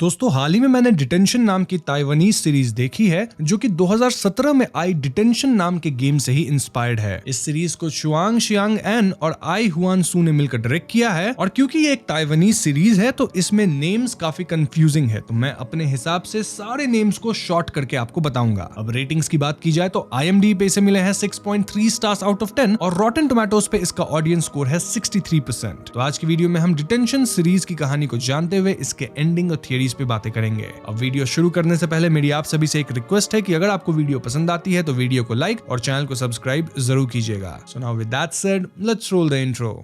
दोस्तों हाल ही में मैंने डिटेंशन नाम की ताइवानीज सीरीज देखी है जो कि 2017 में आई डिटेंशन नाम के गेम से ही इंस्पायर्ड है। इस सीरीज को शुआंग शियांग एन और आई हुआन सू ने मिलकर डायरेक्ट किया है और क्योंकि ये एक ताइवानीज सीरीज है तो इसमें नेम्स काफी कंफ्यूजिंग है, तो मैं अपने हिसाब से सारे नेम्स को शॉर्ट करके आपको बताऊंगा। अब रेटिंग्स की बात की जाए तो IMDb पे इसे मिले हैं 6.3 स्टार्स आउट ऑफ 10 और रॉटन टोमेटोज पे इसका ऑडियंस स्कोर है 63%। तो आज की वीडियो में हम डिटेंशन सीरीज की कहानी को जानते हुए इसके एंडिंग और थियरीज पे बातें करेंगे। अब वीडियो शुरू करने से पहले मेरी आप सभी से एक रिक्वेस्ट है कि अगर आपको वीडियो पसंद आती है तो वीडियो को लाइक और चैनल को सब्सक्राइब जरूर कीजिएगा। So now with that said, let's roll the intro.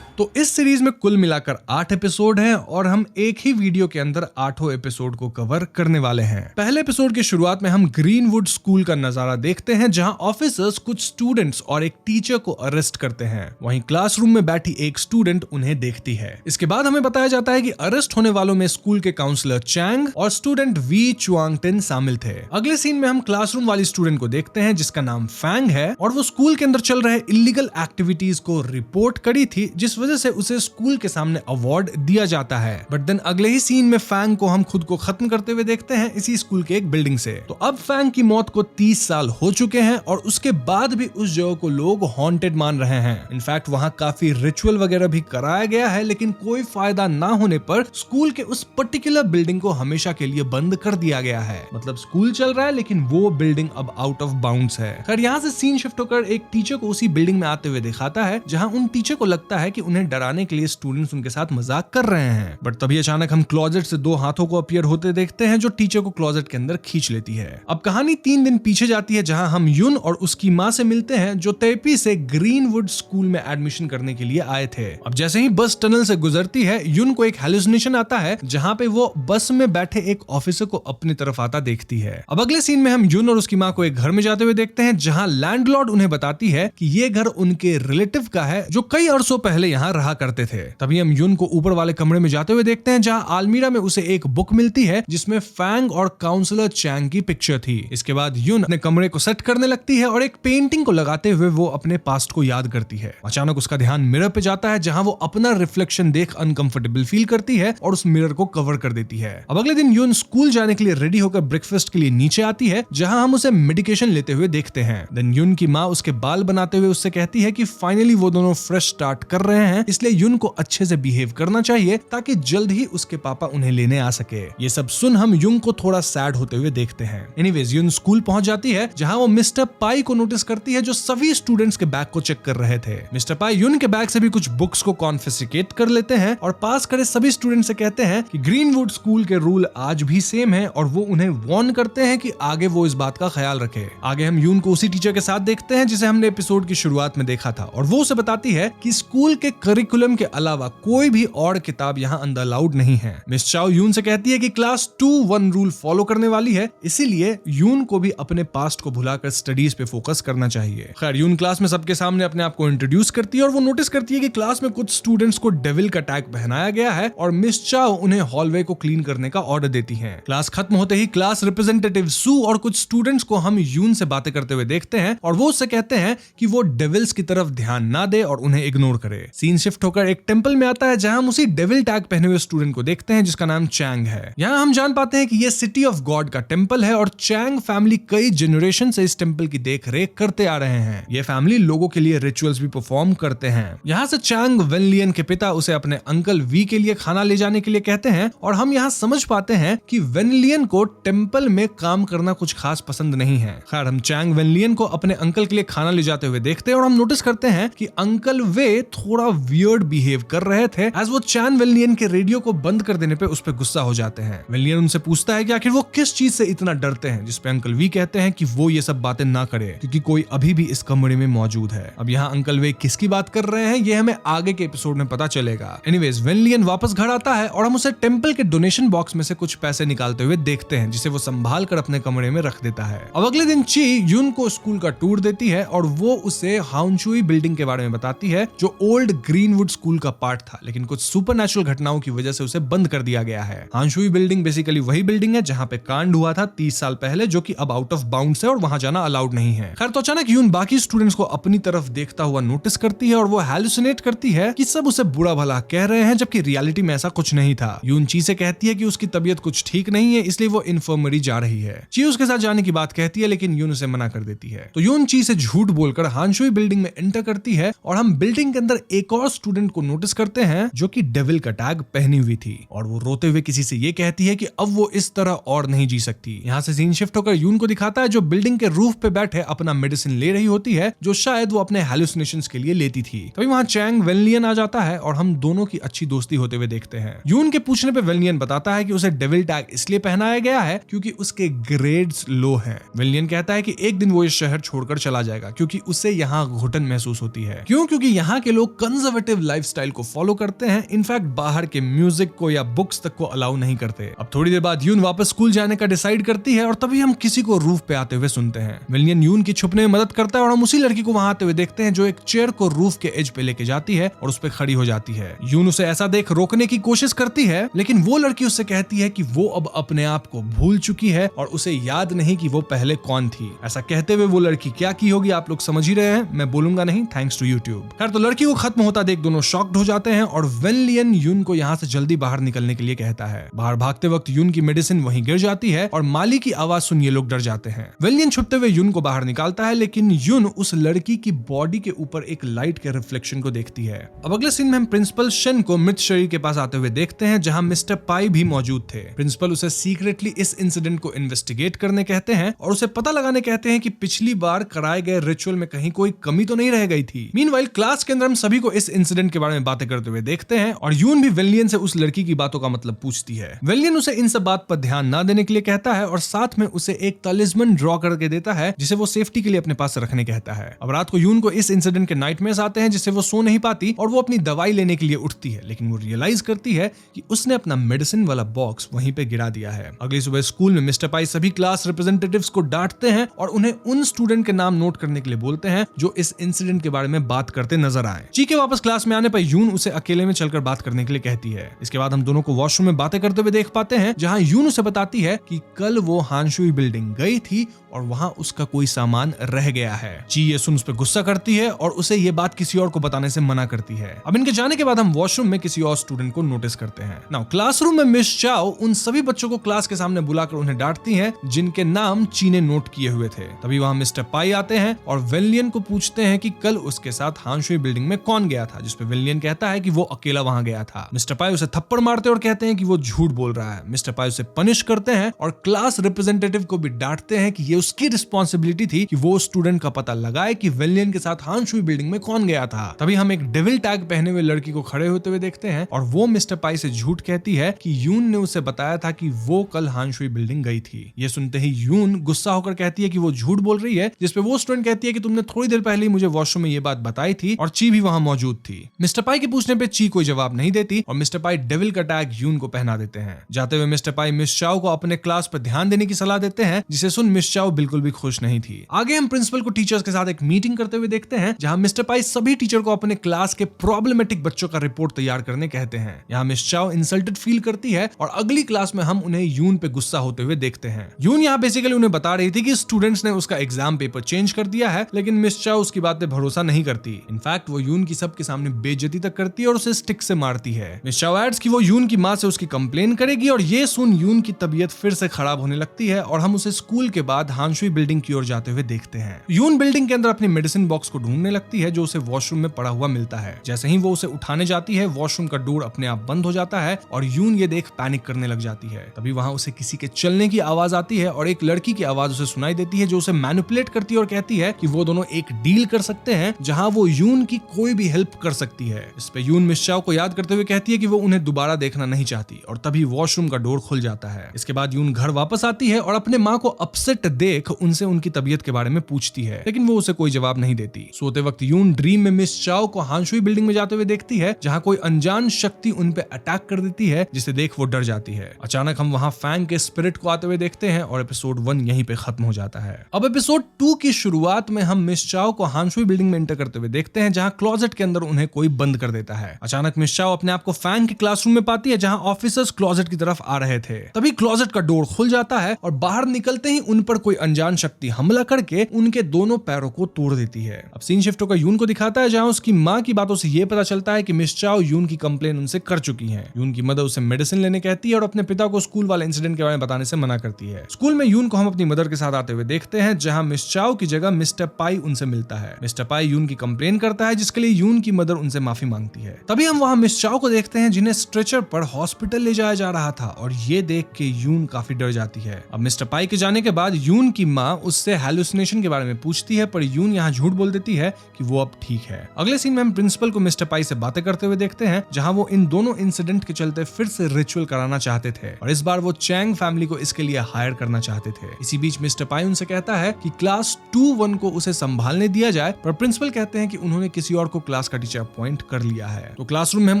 तो इस सीरीज में कुल मिलाकर 8 एपिसोड हैं और हम एक ही वीडियो के अंदर 8 एपिसोड को कवर करने वाले हैं। पहले एपिसोड की शुरुआत में हम ग्रीनवुड स्कूल का नजारा देखते हैं जहां ऑफिसर्स कुछ स्टूडेंट्स और एक टीचर को अरेस्ट करते हैं। वहीं क्लासरूम में बैठी एक स्टूडेंट उन्हें देखती है। इसके बाद हमें बताया जाता है कि अरेस्ट होने वालों में स्कूल के काउंसलर चैंग और स्टूडेंट वी चुआंगटिन शामिल थे। अगले सीन में हम क्लासरूम वाली स्टूडेंट को देखते हैं जिसका नाम फैंग है और वो स्कूल के अंदर चल रहे इलीगल एक्टिविटीज को रिपोर्ट करी थी जिस वजह से उसे स्कूल के सामने अवार्ड दिया जाता है। बट देन अगले ही सीन में फैंग को हम खुद को खत्म करते हुए देखते हैं इसी स्कूल के एक बिल्डिंग से। तो अब फैंग की मौत को 30 साल हो चुके हैं और उसके बाद भी उस जगह को लोग हॉन्टेड मान रहे हैं। इनफैक्ट वहां काफी रिचुअल वगैरह भी कराया गया है लेकिन कोई फायदा ना होने पर स्कूल के उस पर्टिकुलर बिल्डिंग को हमेशा के लिए बंद कर दिया गया है। मतलब स्कूल चल रहा है लेकिन वो बिल्डिंग अब आउट ऑफ बाउंड्स है। खैर यहाँ से सीन शिफ्ट होकर एक टीचर को उसी बिल्डिंग में आते हुए दिखाता है जहां उन टीचर को लगता है कि उन्हें डराने के लिए स्टूडेंट्स उनके साथ मजाक कर रहे हैं। बट तभी अचानक हम क्लोजेट से 2 हाथों को अपीयर होते देखते हैं जो टीचर को क्लोजेट के अंदर खींच लेती है। अब कहानी 3 दिन पीछे जाती है जहां हम युन और उसकी मां से मिलते हैं जो तेपी से ग्रीनवुड स्कूल में एडमिशन करने के लिए आए थे। अब जैसे ही बस टनल से गुजरती है युन को एक हेलुसिनेशन आता है जहां पे वो बस में बैठे एक ऑफिसर को अपनी तरफ आता देखती है। अब अगले सीन में हम युन और उसकी मां को एक घर में जाते हुए देखते हैं जहां लैंडलॉर्ड उन्हें बताती है कि ये घर उनके रिलेटिव का है जो कई अरसों पहले यहाँ रहा करते थे। तभी हम युन को ऊपर वाले कमरे में जाते हुए देखते हैं जहां आलमीरा में उसे एक बुक मिलती है जिसमें फैंग और काउंसलर चैंग की पिक्चर थी। इसके बाद युन अपने कमरे को सेट करने लगती है और एक पेंटिंग को लगाते हुए वो अपने पास्ट को याद करती है। अचानक उसका ध्यान मिरर पे जाता है जहां वो अपना रिफ्लेक्शन देख अनकंफर्टेबल फील करती है और उस मिरर को कवर कर देती है। अब अगले दिन युन स्कूल जाने के लिए रेडी होकर ब्रेकफास्ट के लिए नीचे आती है जहां हम उसे मेडिकेशन लेते हुए देखते हैं। देन युन की माँ उसके बाल बनाते हुए उससे कहती है कि फाइनली वो दोनों फ्रेश स्टार्ट कर रहे हैं इसलिए युन को अच्छे से बिहेव करना चाहिए ताकि जल्द ही उसके पापा उन्हें लेने आ सके। ये सब सुन हम युंग को थोड़ा सैड होते हुए देखते हैं। एनीवेज युन स्कूल पहुंच जाती है जहां वो मिस्टर पाई को नोटिस करती है जो सभी स्टूडेंट्स के बैग को चेक कर रहे थे। मिस्टर पाई युन के बैग से भी कुछ बुक्स को कॉन्फिस्केट कर लेते हैं और पास करे सभी स्टूडेंट से कहते हैं कि ग्रीनवुड स्कूल के रूल आज भी सेम है और वो उन्हें वार्न करते हैं कि आगे वो इस बात का ख्याल रखे। आगे हम युन को उसी टीचर के साथ देखते हैं जिसे हमने एपिसोड की शुरुआत में देखा था और वो उसे बताती है कि स्कूल के करिकुलम के अलावा कोई भी और किताब यहाँ अंदर अलाउड नहीं है। मिस चाओ यून से कहती है कि क्लास 2-1 रूल फॉलो करने वाली है इसीलिए यून को भी अपने पास्ट को भुलाकर स्टडीज पे फोकस करना चाहिए। खैर यून क्लास में सबके सामने अपने आप को इंट्रोड्यूस करती है और वो नोटिस करती है कि क्लास में कुछ स्टूडेंट्स को डेविल का टैग पहनाया गया है और मिस चाओ उन्हें हॉलवे को क्लीन करने का ऑर्डर देती है। क्लास खत्म होते ही क्लास रिप्रेजेंटेटिव सू और कुछ स्टूडेंट्स को हम यून से बातें करते हुए देखते हैं और वो उससे कहते हैं कि वो डेविल्स की तरफ ध्यान ना दे और उन्हें इग्नोर करे। सीन शिफ्ट होकर एक टेंपल में आता है जहां हम उसी डेविल टैग पहने हुए स्टूडेंट को देखते हैं जिसका नाम चैंग है। यहाँ हम जान पाते हैं कि ये सिटी ऑफ गॉड का टेंपल है और चैंग फैमिली कई जनरेशन से इस टेंपल की देख रेख करते आ रहे हैं। ये फैमिली लोगों के लिए रिचुअल्स भी परफॉर्म करते हैं। यहाँ से चैंग वेनलियन के पिता उसे अपने अंकल वी के लिए खाना ले जाने के लिए कहते हैं और हम यहाँ समझ पाते हैं कि वेनलियन को टेंपल में काम करना कुछ खास पसंद नहीं है। खैर हम चैंग वेनलियन को अपने अंकल के लिए खाना ले जाते हुए देखते हैं और हम नोटिस करते हैं कि अंकल वे थोड़ा वियर्ड बिहेव कर रहे थे एज वो चैन वेनलियन के रेडियो को बंद कर देने पे उस पे गुस्सा हो जाते हैं। वेनलियन उनसे पूछता है कि आखिर वो किस चीज से इतना डरते हैं, जिस पे अंकल वी कहते हैं कि वो ये सब बातें ना करे क्योंकि कोई अभी भी इस कमरे में मौजूद है। अब यहाँ अंकल वे किसकी बात कर रहे हैं ये हमें आगे के एपिसोड में पता चलेगा। एनीवेज वेनलियन वापस घर आता है और हम उसे टेंपल के डोनेशन बॉक्स में से कुछ पैसे निकालते हुए देखते हैं जिसे वो संभाल कर अपने कमरे में रख देता है। अब अगले दिन ची युन को स्कूल का टूर देती है और वो उसे हाउनचुई बिल्डिंग के बारे में बताती है जो ओल्ड ग्रीनवुड स्कूल का पार्ट था, लेकिन कुछ सुपरनैचुरल घटनाओं की वजह से उसे बंद कर दिया गया है। हानशुई बिल्डिंग बेसिकली वही बिल्डिंग है जहां पे कांड हुआ था 30 साल पहले, जो कि अब आउट ऑफ बाउंड्स है और वहां जाना अलाउड नहीं है। खैर, तो अचानक यून बाकी स्टूडेंट्स को अपनी तरफ देखता हुआ नोटिस करती है और वो हैलुसिनेट करती है कि सब उसे बुरा भला कह रहे हैं, जबकि रियलिटी में ऐसा कुछ नहीं था। यून ची से कहती है कि उसकी तबीयत कुछ ठीक नहीं है, इसलिए वो इन्फर्मरी जा रही है। ची उसके साथ जाने की बात कहती है, लेकिन यून उसे मना कर देती है। तो यून ची से झूठ बोलकर हानशुई बिल्डिंग में एंटर करती है और हम बिल्डिंग के अंदर एक और स्टूडेंट को नोटिस करते हैं जो कि डेविल का टैग पहनी हुई थी, और वो रोते हुए किसी से ये कहती है कि अब वो इस तरह और नहीं जी सकती। यहाँ से सीन शिफ्ट होकर यून को दिखाता है जो बिल्डिंग के रूफ पे बैठे अपना मेडिसिन ले रही होती है, जो शायद वो अपने हैलुसिनेशंस के लिए लेती थी। तभी वहाँ चैंग वेनलियन आ जाता है और हम दोनों की अच्छी दोस्ती होते हुए देखते हैं। यून के पूछने पे वेनलियन बताता है कि उसे डेविल टैग इसलिए पहनाया गया है क्योंकि उसके ग्रेड्स लो हैं। वेनलियन कहता है कि एक दिन वो इस शहर छोड़कर चला जाएगा क्योंकि उसे यहाँ घुटन महसूस होती है। क्यों? क्योंकि यहाँ के लोग कंजर्वेटिव लाइफस्टाइल को फॉलो करते हैं, इनफैक्ट बाहर के म्यूजिक को या बुक्स तक को अलाउ नहीं करते। अब थोड़ी देर बाद यून वापस स्कूल जाने का डिसाइड करती है और तभी हम किसी को रूफ पे आते हुए सुनते हैं। वेनलियन यून की छुपने में मदद करता है और हम उसी लड़की को वहां आते हुए देखते हैं जो एक चेयर को रूफ के एज पे लेके जाती है और उस पे खड़ी हो जाती है। यून उसे ऐसा देख रोकने की कोशिश करती है, लेकिन वो लड़की उससे कहती है कि वो अब अपने आप को भूल चुकी है और उसे याद नहीं कि वो पहले कौन थी। ऐसा कहते हुए वो लड़की क्या की होगी आप लोग समझ ही रहे हैं, मैं बोलूंगा नहीं, थैंक्स टू यूट्यूब। खैर, तो लड़की को खत्म होता देख दोनों शॉक्ड हो जाते हैं और वेनलियन यून को यहाँ से जल्दी बाहर निकलने के लिए कहता है। बाहर भागते वक्त यून की मेडिसिन वहीं गिर जाती है और माली की आवाज सुन ये लोग डर जाते हैं। वेनलियन छुपते हुए यून को बाहर निकालता है, लेकिन यून उस लड़की की बॉडी के ऊपर एक लाइट के रिफ्लेक्शन को देखती है। अब अगले सीन में हम प्रिंसिपल शेन को मृत शरीर के पास आते हुए देखते हैं जहां मिस्टर पाई भी मौजूद थे। प्रिंसिपल उसे सीक्रेटली इस इंसिडेंट को इन्वेस्टिगेट करने कहते हैं और उसे पता लगाने कहते हैं कि पिछली बार कराए गए रिचुअल में कहीं कोई कमी तो नहीं रह गई थी। मीनवाइल क्लास के अंदर हम सभी को इस इंसिडेंट के बारे में बातें करते हुए देखते हैं और यून भी वेनलियन से उस लड़की की बातों का मतलब पूछती है। वेनलियन उसे इन सब बात पर ध्यान ना देने के लिए कहता है और साथ में उसे एक तलिस्मन ड्रॉ करके देता है जिसे वो सेफ्टी के लिए अपने पास रखने कहता है। अब रात को यून को इस इंसिडेंट के नाइटमेयर्स आते हैं जिससे वो सो नहीं पाती और वो अपनी दवाई लेने के लिए उठती है, लेकिन वो रियलाइज करती है कि उसने अपना मेडिसिन वाला बॉक्स वहीं पे गिरा दिया है। अगली सुबह स्कूल में मिस्टर पाई सभी क्लास रिप्रेजेंटेटिव्स को डांटते हैं और उन्हें उन स्टूडेंट के नाम नोट करने के लिए बोलते हैं जो इस इंसिडेंट के बारे में बात करते नजर आए। ची के वापस क्लास में आने पर यून उसे अकेले में चलकर बात करने के लिए कहती है। इसके बाद हम दोनों को वॉशरूम में बातें करते हुए देख पाते हैं जहां यून उसे बताती है कि कल वो हानशुई बिल्डिंग गई थी और वहां उसका कोई सामान रह गया है। ची ये सुन उस पर गुस्सा करती है और उसे ये बात किसी और को बताने से मना करती है। अब इनके जाने के बाद हम वॉशरूम में किसी और स्टूडेंट को नोटिस करते हैं। नाउ क्लासरूम में मिस चाओ उन सभी बच्चों को क्लास के सामने बुलाकर उन्हें डांटती हैं जिनके नाम ची ने नोट किए हुए थे। तभी वहां मिस्टर पाई आते हैं और वेनलियन को पूछते हैं कि कल उसके साथ हानशुई बिल्डिंग में कौन गया था, जिसपे वेनलियन कहता है कि वो अकेला वहां गया था। मिस्टर पाई उसे थप्पड़ मारते और कहते हैं कि वो झूठ बोल रहा है। मिस्टर पाई उसे पनिश करते हैं और क्लास रिप्रेजेंटेटिव को भी डांटते हैं कि ये उसकी रिस्पॉन्सिबिलिटी थी कि वो स्टूडेंट का पता लगाए कि वेनलियन के साथ हानशुई बिल्डिंग में कौन गया था। तभी हम एक डेविल टैग पहने हुए लड़की को खड़े होते हुए देखते हैं और वो मिस्टर पाई से झूठ कहती है कि यून ने उसे बताया था कि वो कल हानशुई बिल्डिंग गई थी। ये सुनते ही यून गुस्सा होकर कहती है कि वो झूठ बोल रही है, जिसपे वो स्टूडेंट कहती है कि तुमने थोड़ी देर पहले ही मुझे वॉशरूम में ये बात बताई थी और ची भी वहां मौजूद थी। मिस्टर पाई के पूछने पे ची कोई जवाब नहीं देती और मिस्टर पाई डेविल का टैग यून को पहना देते हैं। जाते हुए मिस्टर पाई मिस चाओ को अपने क्लास पर ध्यान देने की सलाह देते हैं, जिसे सुन मिस चाओ बिल्कुल भी खुश नहीं थी। आगे हम प्रिंसिपल को टीचर्स के साथ एक मीटिंग करते हुए देखते हैं जहां मिस्टर पाई सभी टीचर को अपने क्लास के प्रॉब्लमेटिक बच्चों का रिपोर्ट तैयार करने कहते हैं। यहाँ मिस चाओ इंसल्टेड फील करती है और अगली क्लास में हम उन्हें यून पे गुस्सा होते हुए देखते हैं। यून यहाँ बेसिकली उन्हें बता रही थी कि स्टूडेंट्स ने उसका एग्जाम पेपर चेंज कर दिया है, लेकिन मिस चाओ उसकी बातें भरोसा नहीं करती। इनफैक्ट वो यून की सबके सामने बेइज्जती तक करती है और उसे स्टिक से मारती है। मिस चाओ एड्स कि वो यून की माँ से उसकी कंप्लेन करेगी और ये सुन यून की तबीयत फिर से खराब होने लगती है और हम उसे स्कूल के बाद हानशुई बिल्डिंग की ओर जाते हुए देखते हैं। यून बिल्डिंग के अंदर अपनी मेडिसिन बॉक्स को ढूंढने लगती है जो उसे वॉशरूम में पड़ा हुआ मिलता है। जैसे ही वो उसे उठाने जाती है वॉशरूम का डोर अपने आप बंद हो जाता है और यून ये देख पैनिक करने लग जाती है। तभी वहां उसे किसी के चलने की आवाज आती है और एक लड़की की आवाज उसे सुनाई देती है जो उसे मैनिपुलेट करती है और कहती है कि वो दोनों एक डील कर सकते हैं जहां वो यून की कोई भी हेल्प कर सकती है। इस पे यून मिस चाओ को याद करते हुए कहती है कि वो उन्हें दोबारा देखना नहीं चाहती और तभी वॉशरूम का डोर खुल जाता है। इसके बाद यून घर वापस आती है और अपने माँ को अपसेट देख उनसे उनकी तबीयत के बारे में पूछती है, लेकिन वो उसे कोई जवाब नहीं देती। सोते वक्त यून ड्रीम में मिस चाओ को हानशुई बिल्डिंग में जाते हुए देखती है जहां कोई अनजान शक्ति उन पे अटैक कर देती है, जिसे देख वो डर जाती है। अचानक हम वहां फैंग के स्पिरिट को आते हुए देखते हैं और एपिसोड 1 यहीं पे खत्म हो जाता है। अब एपिसोड 2 की शुरुआत में हम मिस चाओ को हानशुई बिल्डिंग में एंटर करते हुए देखते हैं जहां क्लोजेट के अंदर अंदर उन्हें कोई बंद कर देता है। अचानक मिस चाओ अपने आप को फैंग के क्लासरूम में पाती है जहां ऑफिसर्स क्लोजेट की तरफ आ रहे थे। तभी क्लोजेट का डोर खुल जाता है और बाहर निकलते ही उन पर कोई अनजान शक्ति हमला करके उनके दोनों पैरों को तोड़ देती है। अब सीन शिफ्ट होकर यून को दिखाता है जहां उसकी मां की बातों से यह पता चलता है कि मिस चाओ यून की कंप्लेन उनसे कर चुकी है। यून की मदर उसे मेडिसिन लेने कहती है और अपने पिता को स्कूल वाले इंसिडेंट के बारे में बताने से मना करती है। स्कूल में यून को हम अपनी मदर के साथ आते हुए देखते हैं जहां मिस चाओ की जगह मिस्टर पाई उनसे मिलता है। मिस्टर पाई यून की कंप्लेन करता है जिसके लिए यून की मदर उनसे माफी मांगती है। तभी हम वहां मिस चाओ को देखते हैं जिन्हें स्ट्रेचर पर हॉस्पिटल ले जाया जा रहा था और ये देख के यून काफी डर जाती है। अब मिस्टर पाई के जाने के बाद यून की माँ उससे हैलुसिनेशन के बारे में पूछती है पर यून यहाँ झूठ बोल देती है कि वो अब ठीक है। अगले सीन में हम प्रिंसिपल को मिस्टर पाई से बातें करते हुए देखते हैं जहाँ वो इन दोनों इंसिडेंट के चलते फिर से रिचुअल कराना चाहते थे और इस बार वो चैंग फैमिली को इसके लिए हायर करना चाहते थे। इसी बीच मिस्टर पाई उनसे कहता है कि क्लास 2-1 को उसे संभालने दिया जाए पर प्रिंसिपल कहते हैं कि उन्होंने किसी और को क्लास का टीचर अपॉइंट कर लिया है। तो क्लासरूम में हम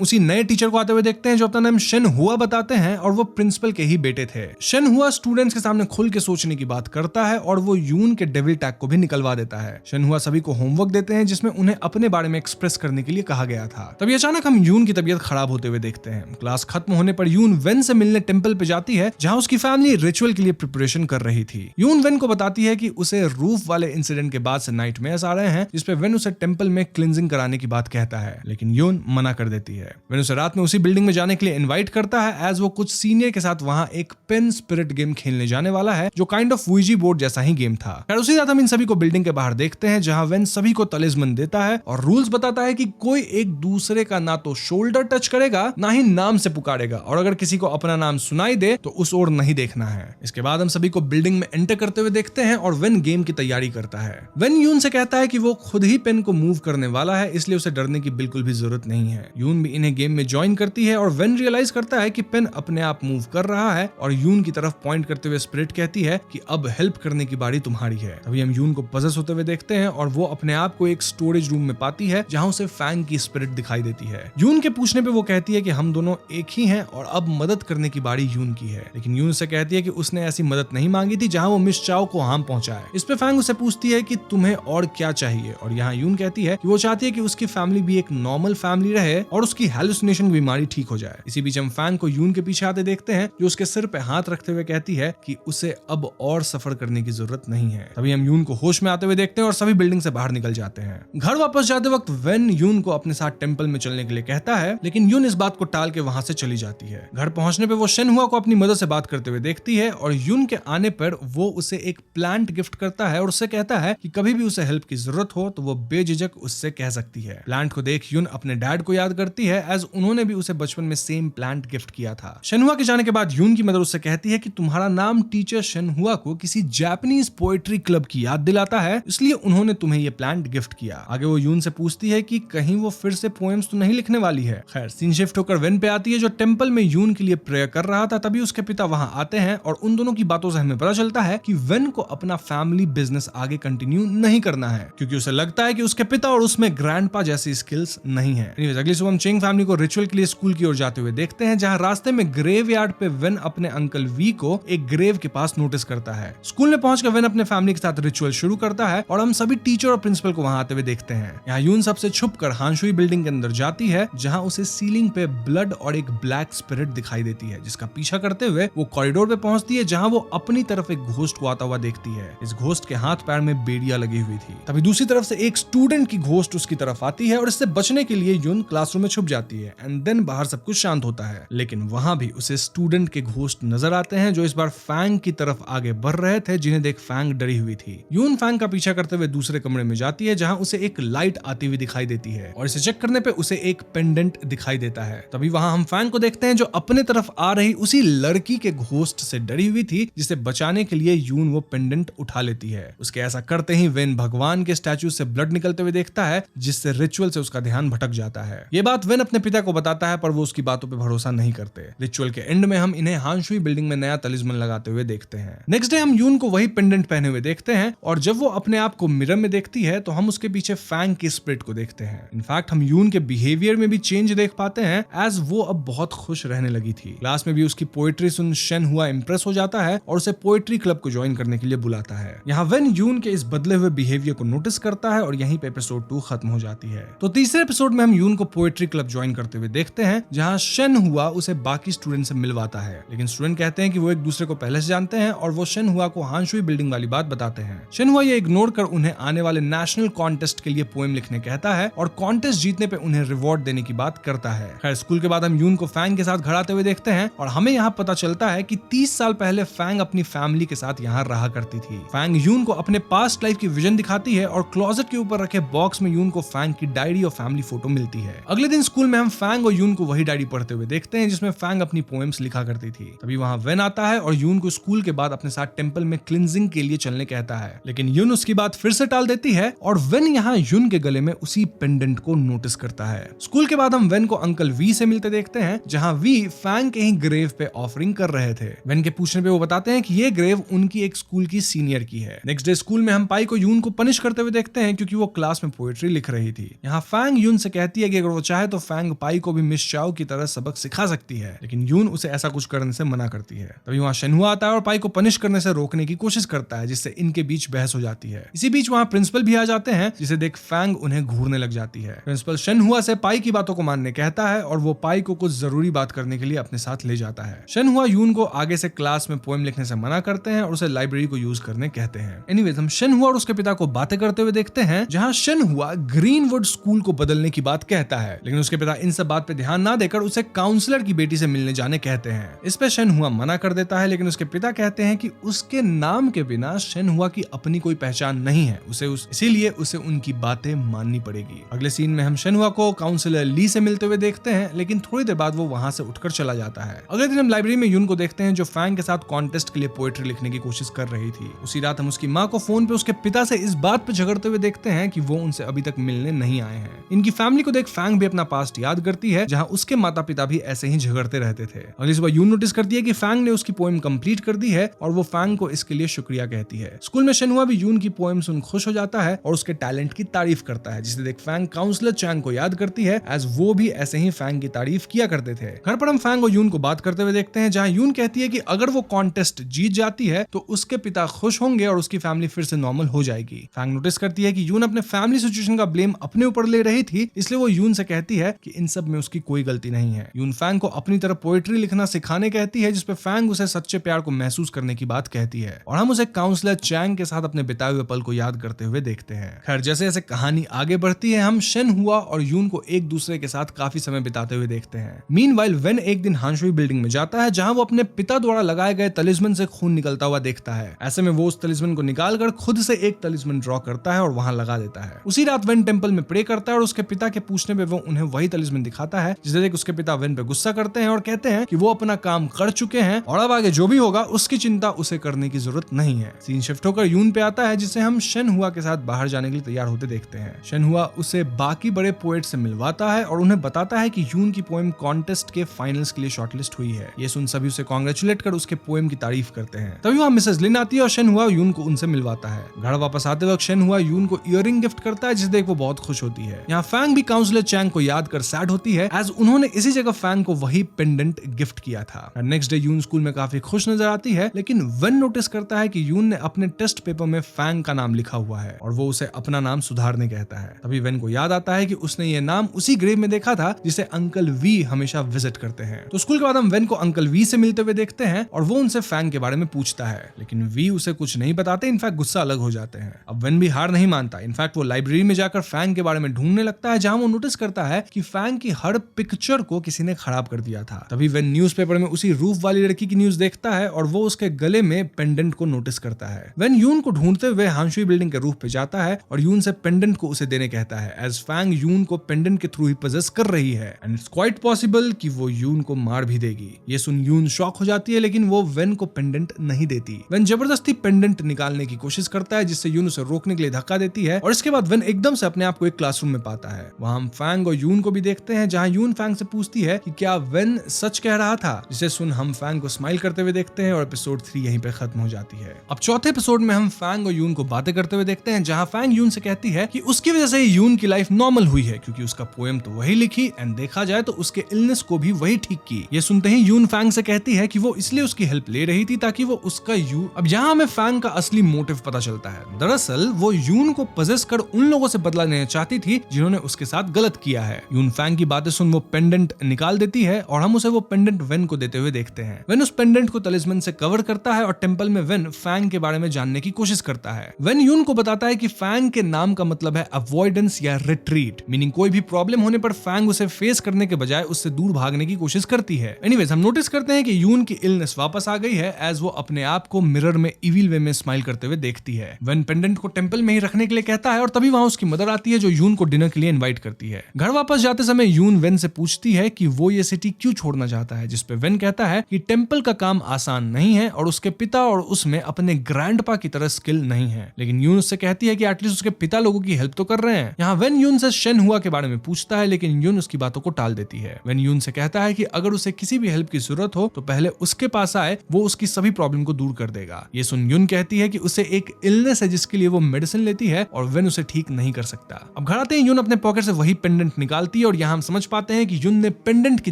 उसी नए टीचर को आते हुए देखते हैं जो अपना नाम शन हुआ बताते हैं और वो प्रिंसिपल के ही बेटे थे। शन हुआ स्टूडेंट्स के सामने खुल के सोचने की बात करता है और वो यून के डेविल टैग को भी निकलवा देता है। शन हुआ सभी को होमवर्क देते हैं जिसमें उन्हें अपने बारे में एक्सप्रेस करने के लिए कहा गया था। तभी अचानक हम यून की तबीयत खराब होते हुए देखते हैं। क्लास खत्म होने पर यून वेन से मिलने टेंपल पे जाती है जहां उसकी फैमिली रिचुअल के लिए प्रिपरेशन कर रही थी। यून वेन को बताती है कि उसे रूफ वाले इंसिडेंट के बाद से नाइटमेयर्स आ रहे हैं जिसपे वेन उसे टेंपल में क्लींजिंग कराने की बात कहता है लेकिन यून मना कर देती है। वेन उसे रात में उसी बिल्डिंग में जाने के लिए इनवाइट करता है एज वो कुछ सीनियर के साथ वहां एक पेन स्पिरिट गेम खेलने जाने वाला है जो काइंड ऑफ वीजी बोर्ड जैसा ही गेम था। खैर उसी रात हम इन सभी को बिल्डिंग के बाहर देखते हैं जहां वेन सभी को तलिस्मन देता है और रूल्स बताता है कि कोई एक दूसरे का ना तो शोल्डर टच करेगा ना ही नाम से पुकारेगा और अगर किसी को अपना नाम सुनाई दे तो उस ओर नहीं देखना है। इसके बाद हम सभी को बिल्डिंग में एंटर करते हुए देखते हैं और वेन गेम की तैयारी करता है। वेन यून से कहता है कि वो खुद ही पेन को मूव करने वाला है इसलिए उसे डरने की बिल्कुल भी जरूरत नहीं है। यून भी इन्हें गेम में ज्वाइन करती है और वेन रियलाइज करता है कि पेन अपने आप मूव कर रहा है और यून की तरफ पॉइंट करते हुए स्पिरिट कहती है कि अब हेल्प करने की बारी तुम्हारी है। तभी हम यून को पजेस होते हुए देखते हैं और वो अपने आप को एक स्टोरेज रूम में पाती है जहां उसे फैंग की स्पिरिट दिखाई देती है। यून के पूछने पे वो कहती है कि हम दोनों एक ही हैं और अब मदद करने की बारी यून की है लेकिन यून से कहती है कि उसने ऐसी मदद नहीं मांगी थी जहां वो मिस चाओ को हार्म पहुंचाए। इस पे फैंग उसे पूछती है कि तुम्हें और क्या चाहिए और यहाँ यून कहती है कि वो चाहती है कि उसकी फैमिली भी एक नॉर्मल फैमिली रहे और उसकी हैलुसिनेशन की बीमारी ठीक हो जाए। इसी बीच हम फैंग को यून के पीछे आते देखते हैं जो उसके सिर पे हाथ रखते हुए कहती है कि उसे अब और सफर करने की जरूरत नहीं है। तभी हम यून को होश में आते हुए देखते हैं और सभी बिल्डिंग से बाहर निकल जाते हैं। घर वापस जाते वक्त वेन यून को अपने साथ टेंपल में चलने के लिए कहता है लेकिन यून इस बात को टाल के वहां से चली जाती है। घर पहुंचने पे वो शन हुआ को अपनी मदर से बात करते हुए देखती है और यून के आने पर वो उसे एक प्लांट गिफ्ट करता है और उससे कहता है कि कभी भी उसे हेल्प की जरूरत हो तो वो बेझिझक उससे कह सकती है। प्लांट को देख यून अपने डैड को याद करती है एज उन्होंने भी उसे बचपन में सेम प्लांट गिफ्ट किया था। शनहुआ के जाने के बाद यून की मदर उससे कहती है कि तुम्हारा नाम टीचर शनहुआ को किसी जापानीज पोएट्री क्लब की याद दिलाता है इसलिए उन्होंने तुम्हें ये प्लांट गिफ्ट किया। आगे वो यून से पूछती है कि कहीं वो फिर से पोएम्स तो नहीं लिखने वाली है। खैर सीन शिफ्ट होकर वेन पे आती है जो टेंपल में यून के लिए प्रेयर कर रहा था। तभी उसके पिता वहां आते हैं और उन दोनों की बातों से हमें पता चलता है कि वेन को अपना फैमिली बिजनेस आगे कंटिन्यू नहीं करना है क्योंकि उसे लगता है कि उसके पिता और उसमें ग्रैंडपा जैसी स्किल्स नहीं है। अगली सुबह हम चेंग फैमिली को रिचुअल के लिए स्कूल की ओर जाते हुए देखते हैं जहां रास्ते में ग्रेव यार्ड पे वेन अपने अंकल वी को एक ग्रेव के पास नोटिस करता है। स्कूल में पहुंचकर वेन अपने फैमिली के साथ रिचुअल शुरू करता है और हम सभी टीचर और प्रिंसिपल को वहां आते हुए देखते हैं। यहाँ यून सबसे छुपकर हांशुई बिल्डिंग के अंदर जाती है जहां उसे सीलिंग पे ब्लड और एक ब्लैक स्पिरिट दिखाई देती है जिसका पीछा करते हुए वो कॉरिडोर पे पहुंचती है जहां वो अपनी तरफ एक घोस्ट को आता हुआ देखती है। इस घोस्ट के हाथ पैर में बेड़ियां लगी हुई थी। तभी दूसरी तरफ से एक स्टूडेंट की घोस्ट उसकी तरफ आती है और इससे बचने के लिए यून क्लासरूम में छुप जाती है एंड देन बाहर सब कुछ शांत होता है लेकिन वहां भी उसे स्टूडेंट के घोस्ट नजर आते हैं जो इस बार फैंग की तरफ आगे बढ़ रहे थे जिन्हें देख फैंग डरी हुई थी। यून फैंग का पीछा करते हुए दूसरे कमरे में जाती है जहां उसे एक लाइट आती हुई दिखाई देती है और इसे चेक करने पे उसे एक पेंडेंट दिखाई देता है। तभी वहां हम फैंग को देखते हैं जो अपने तरफ आ रही उसी लड़की के घोस्ट से डरी हुई थी जिसे बचाने के लिए यून वो पेंडेंट उठा लेती है। उसके ऐसा करते ही वेन भगवान के स्टैचू से ब्लड निकलते हुए देखता है जिससे रिचुअल से उसका ध्यान भटक जाता है। ये बात वेन अपने पिता को बताता है पर वो उसकी बातों पे भरोसा नहीं करते। रिचुअल के एंड में हम इन्हें हांशुई बिल्डिंग में नया तलिस्मन लगाते हुए देखते हैं। नेक्स्ट डे हम यून को वही पेंडेंट पहने हुए देखते हैं और जब वो अपने आप को मिरर में देखती है तो हम उसके पीछे फैंग की स्पिरिट को देखते हैं। इनफैक्ट हम यून के बिहेवियर में भी चेंज देख पाते हैं एज वो अब बहुत खुश रहने लगी थी। क्लास में भी उसकी पोएट्री सुन शन हुआ इंप्रेस हो जाता है और उसे पोएट्री क्लब को ज्वाइन करने के लिए बुलाता है। यहाँ वेन यून के इस बदले हुए बिहेवियर को नोटिस करता है और यहीं पे एपिसोड 2 खत्म हो जाती है। है। तो तीसरे एपिसोड में हम यून को पोएट्री क्लब ज्वाइन करते हुए देखते हैं, जहां शन हुआ उसे बाकी स्टूडेंट से मिलवाता है, लेकिन स्टूडेंट कहते हैं कि वो एक दूसरे को पहले से जानते हैं और वो शन हुआ को हानशुई बिल्डिंग वाली बात बताते हैं। शन हुआ ये इग्नोर कर उन्हें आने वाले नेशनल कॉन्टेस्ट के लिए पोएम लिखने कहता है और कॉन्टेस्ट जीतने पे उन्हें रिवॉर्ड देने की बात करता है। खैर, स्कूल के बाद हम यून को फैंग के साथ घर आते हुए देखते हैं और हमें यहाँ पता चलता है कि 30 साल पहले फैंग अपनी फैमिली के साथ यहाँ रहा करती थी। फैंग यून को अपने पास्ट लाइफ की विजन दिखाती है और क्लोजेट के ऊपर रखे बॉक्स में यून को फैंग की डायरी और फैमिली फोटो मिलती है। अगले दिन स्कूल में हम फैंग और यून को वही डायरी पढ़ते हुए देखते हैं जिसमें फैंग अपनी पोएम्स लिखा करती थी। तभी वहाँ वेन आता है और यून को स्कूल के बाद अपने साथ टेंपल में क्लिंजिंग के लिए चलने कहता है, लेकिन यून उसकी बात फिर से टाल देती है और वेन यहाँ यून के गले में उसी पेंडेंट को नोटिस करता है। स्कूल के बाद हम वेन को अंकल वी से मिलते देखते हैं, जहाँ वी फैंग के ही ग्रेव पे ऑफरिंग कर रहे थे। वेन के पूछने पे वो बताते हैं कि ये ग्रेव उनकी एक स्कूल की सीनियर की है। नेक्स्ट डे स्कूल में हम पाई को यून को पनिश करते हुए देखते हैं क्योंकि वो क्लास में पोएट्री लिख रही थी। यहाँ फैंग यून से कहती है कि अगर वो चाहे तो फैंग पाई को भी मिस चाओ की तरह सबक सिखा सकती है, लेकिन यून उसे ऐसा कुछ करने से मना करती है। तभी वहाँ शनहुआ आता है और पाई को पनिश करने से रोकने की कोशिश करता है, जिससे इनके बीच बहस हो जाती है। इसी बीच वहाँ प्रिंसिपल भी आ जाते हैं, जिसे देख फैंग उन्हें घूरने लग जाती है। प्रिंसिपल शनहुआ से पाई की बातों को मानने कहता है और वो पाई को कुछ जरूरी बात करने के लिए अपने साथ ले जाता है। शनहुआ यून को आगे से क्लास में पोएम लिखने से मना करते हैं और उसे लाइब्रेरी को यूज करने कहते हैं। एनीवेज, हम शनहुआ और उसके पिता को बातें करते हुए देखते हैं, जहाँ शनहुआ ग्रीनवुड स्कूल को बदलने की बात कहता है, लेकिन उसके पिता इन सब बात पे ध्यान ना देकर उसे काउंसलर की बेटी से मिलने जाने कहते हैं। इस पे शनहुआ मना कर देता है, लेकिन उसके पिता कहते हैं कि उसके नाम के बिना शनहुआ की अपनी कोई पहचान नहीं है, इसीलिए उसे उनकी बातें माननी पड़ेगी। अगले सीन में हम शनहुआ को काउंसलर ली से मिलते हुए देखते हैं, लेकिन थोड़ी देर बाद वो वहां से उठकर चला जाता है। अगले दिन हम लाइब्रेरी में यून को देखते हैं, जो फैंग के साथ कॉन्टेस्ट के लिए पोएट्री लिखने की कोशिश कर रही थी। उसी रात हम उसकी माँ को फोन पे उसके पिता से इस बात पे झगड़ते हुए देखते हैं कि वो उनसे अभी तक मिलने नहीं आए हैं। इनकी फैमिली को देख फैंग भी अपना पास्ट याद करती है, जहाँ उसके माता पिता भी ऐसे ही झगड़ते रहते थे। अगली सुबह यून नोटिस करती है कि फैंग ने उसकी पोएम कंप्लीट कर दी है और वो फैंग को इसके लिए शुक्रिया कहती है। स्कूल में शनहुआ भी यून की पोएम सुन खुश हो जाता है और उसके टैलेंट की तारीफ करता है, जिसे देख फैंग काउंसलर चैंग को याद करती है, एज वो भी ऐसे ही फैंग की तारीफ किया करते थे। घर पर हम फैंग और यून को बात करते हुए देखते हैं, जहाँ यून कहती है कि अगर वो कॉन्टेस्ट जीत जाती है तो उसके पिता खुश होंगे और उसकी फैमिली फिर से नॉर्मल हो जाएगी। फैंग नोटिस करती है कि यून अपने फैमिली सिचुएशन का ब्लेम अपने ऊपर ले रही थी, इसलिए वो यून से कहती है कि इन सब में उसकी कोई गलती नहीं है। यून फैंग को अपनी तरफ पोएट्री लिखना सिखाने कहती है, जिसपे फैंग उसे सच्चे प्यार को महसूस करने की बात कहती है और हम उसे काउंसलर चैंग के साथ अपने बिताए हुए पल को याद करते हुए देखते हैं। खैर, जैसे जैसे कहानी आगे बढ़ती है, हम शनहुआ और यून को एक दूसरे के साथ काफी समय बिताते हुए देखते हैं। मीनवाइल वेन एक दिन हानशुई बिल्डिंग में जाता है, जहां वो अपने पिता द्वारा लगाए गए तलिस्मन से खून निकलता हुआ देखता है। ऐसे में वो उस तलिस्मन को निकालकर खुद से एक तलिस्मन ड्रॉ करता है और वहां लगा देता है। उसी रात वेन टेंपल में प्रे करता है और उसके पिता के पूछने पे वो उन्हें वही तलिस्मन दिखाता है, जिसे देख उसके पिता वेन पे गुस्सा करते हैं और कहते हैं कि वो अपना काम कर चुके हैं और अब आगे जो भी होगा उसकी चिंता उसे करने की जरूरत नहीं है। सीन शिफ्ट होकर यून पे आता है, जिसे हम शनहुआ के साथ बाहर जाने के लिए तैयार होते देखते हैं। शनहुआ उसे बाकी बड़े पोएट से मिलवाता है और उन्हें बताता है कि यून की पोएम कॉन्टेस्ट के फाइनल्स के लिए शॉर्टलिस्ट हुई है। ये सुन सभी उसे कांग्रेचुलेट कर उसके पोएम की तारीफ करते हैं। तभी वहाँ मिसेस लिन आती है और शनहुआ यून को उनसे मिलवाता है। घर वापस आते वक्त शनहुआ यून को इयररिंग गिफ्ट करता है, जिसे देख वो बहुत खुश होती है। यहाँ फैंग भी काउंसलर चैंग को याद कर सैड होती है, एज उन्होंने इसी जगह फैंग को वही पेंडेंट गिफ्ट किया था। नेक्स्ट डे यून स्कूल में काफी खुश नजर आती है, लेकिन वेन नोटिस करता है कि यून ने अपने टेस्ट पेपर में फैंग का नाम लिखा हुआ है और वो उसे अपना नाम सुधारने कहता है। तभी वेन को याद आता है कि उसने ये नाम उसी ग्रेव में देखा था जिसे अंकल वी हमेशा विजिट करते हैं। तो स्कूल के बाद हम वेन को अंकल वी से मिलते हुए देखते हैं और वो उनसे फैंग के बारे में पूछता है, लेकिन वी उसे कुछ नहीं बताते, इनफैक्ट गुस्सा अलग हो जाते हैं। अब वेन भी हार नहीं मानता, इनफैक्ट वो लाइब्रेरी में जाकर फैंग के बारे में ढूंढने लगता है, जहां वो नोटिस करता है कि फैंग की हर पिक्चर को किसी ने खराब कर दिया था। तभी वेन न्यूज़पेपर में उसी रूफ वाली लड़की की न्यूज देखता है और वो उसके गले में पेंडेंट को नोटिस करता है। वेन यून को ढूंढते हुए हानशुई बिल्डिंग के रूफ पे जाता है और यून से पेंडेंट को उसे देने कहता है, एज फैंग यून को पेंडेंट के थ्रू ही पजेस कर रही है एंड इट्स क्वाइट पॉसिबल कि वो यून को मार भी देगी। ये सुन यून शॉक हो जाती है, लेकिन वो वेन को पेंडेंट नहीं देती। वेन जबरदस्ती पेंडेंट निकालने की कोशिश करता है, जिससे यून उसे रोकने के लिए धक्का देती है और इसके बाद वेन एकदम से अपने आप को एक क्लासरूम में पाता है। वहां हम फैंग और यून को भी देखते हैं, जहां यून फैंग से पूछती है कि क्या वेन सच कह रहा था, जिसे सुन हम फैंग को स्माइल करते हुए देखते हैं और एपिसोड 3 यहीं पे खत्म हो जाती है। अब चौथे एपिसोड में हम फैंग और यून को बातें करते हुए देखते हैं, जहां फैंग यून से कहती है कि उसकी वजह से यून की लाइफ नॉर्मल हुई है, क्योंकि उसका पोएम तो वही लिखी एंड देखा जाए तो उसके इलनेस को भी वही ठीक की। ये सुनते ही यून फैंग से कहती है कि वो इसलिए उसकी हेल्प ले रही थी ताकि वो उसका अब यहाँ हमें फैंग का असली मोटिव पता चलता है। दरअसल वो यून को पजेस कर उन लोगों से बदला लेना चाहती चाहती थी जिन्होंने उसके साथ गलत किया है। यून फैंग की बातें सुन वो पेंडेंट निकाल देती है और हम उसे वो पेंडेंट वेन को देते हुए देखते हैं। वेन उस पेंडेंट को तलिस्मन से कवर करता है और टेंपल में वेन फैंग के बारे में जानने की कोशिश करता है। वेन यून को बताता है कि फैंग के नाम का मतलब है अवॉइडेंस या रिट्रीट, मीनिंग कोई भी प्रॉब्लम होने पर फैंग उसे फेस करने के बजाय उससे दूर भागने की कोशिश करती है। एनीवेज हम नोटिस करते हैं कि यून की इलनेस वापस आ गई है एज वो अपने आप को मिरर में इविल वे में स्माइल करते हुए देखती है। वेन पेंडेंट को टेंपल में ही रखने के लिए कहता है और तभी वहां उसकी मदर आती है जो यून को डिनर के लिए इनवाइट करती है। घर वापस जाते समय यून वेन से पूछती है कि वो ये सिटी क्यों छोड़ना चाहता है, जिसपे वेन कहता है कि टेंपल का काम आसान नहीं है और उसके पिता और उसमें अपने ग्रैंडपा की तरह स्किल नहीं है। लेकिन यून उससे कहती है कि एटलीस्ट उसके पिता लोगों की हेल्प तो कर रहे हैं। यहाँ वेन यून से शेन हुआ के बारे में पूछता है लेकिन यून उसकी बातों को टाल देती है। वेन यून से कहता है कि अगर उसे किसी भी हेल्प की जरूरत हो तो पहले उसके पास आए, वो उसकी सभी प्रॉब्लम को दूर कर देगा। ये सुन यून कहती है कि उसे एक इलनेस है जिसके लिए वो मेडिसिन लेती है और वेन उसे ठीक नहीं कर सकता। अब घर आते हैं यून अपने पॉकेट से वही पेंडेंट निकालती है और यहाँ हम समझ पाते हैं कि यून ने पेंडेंट की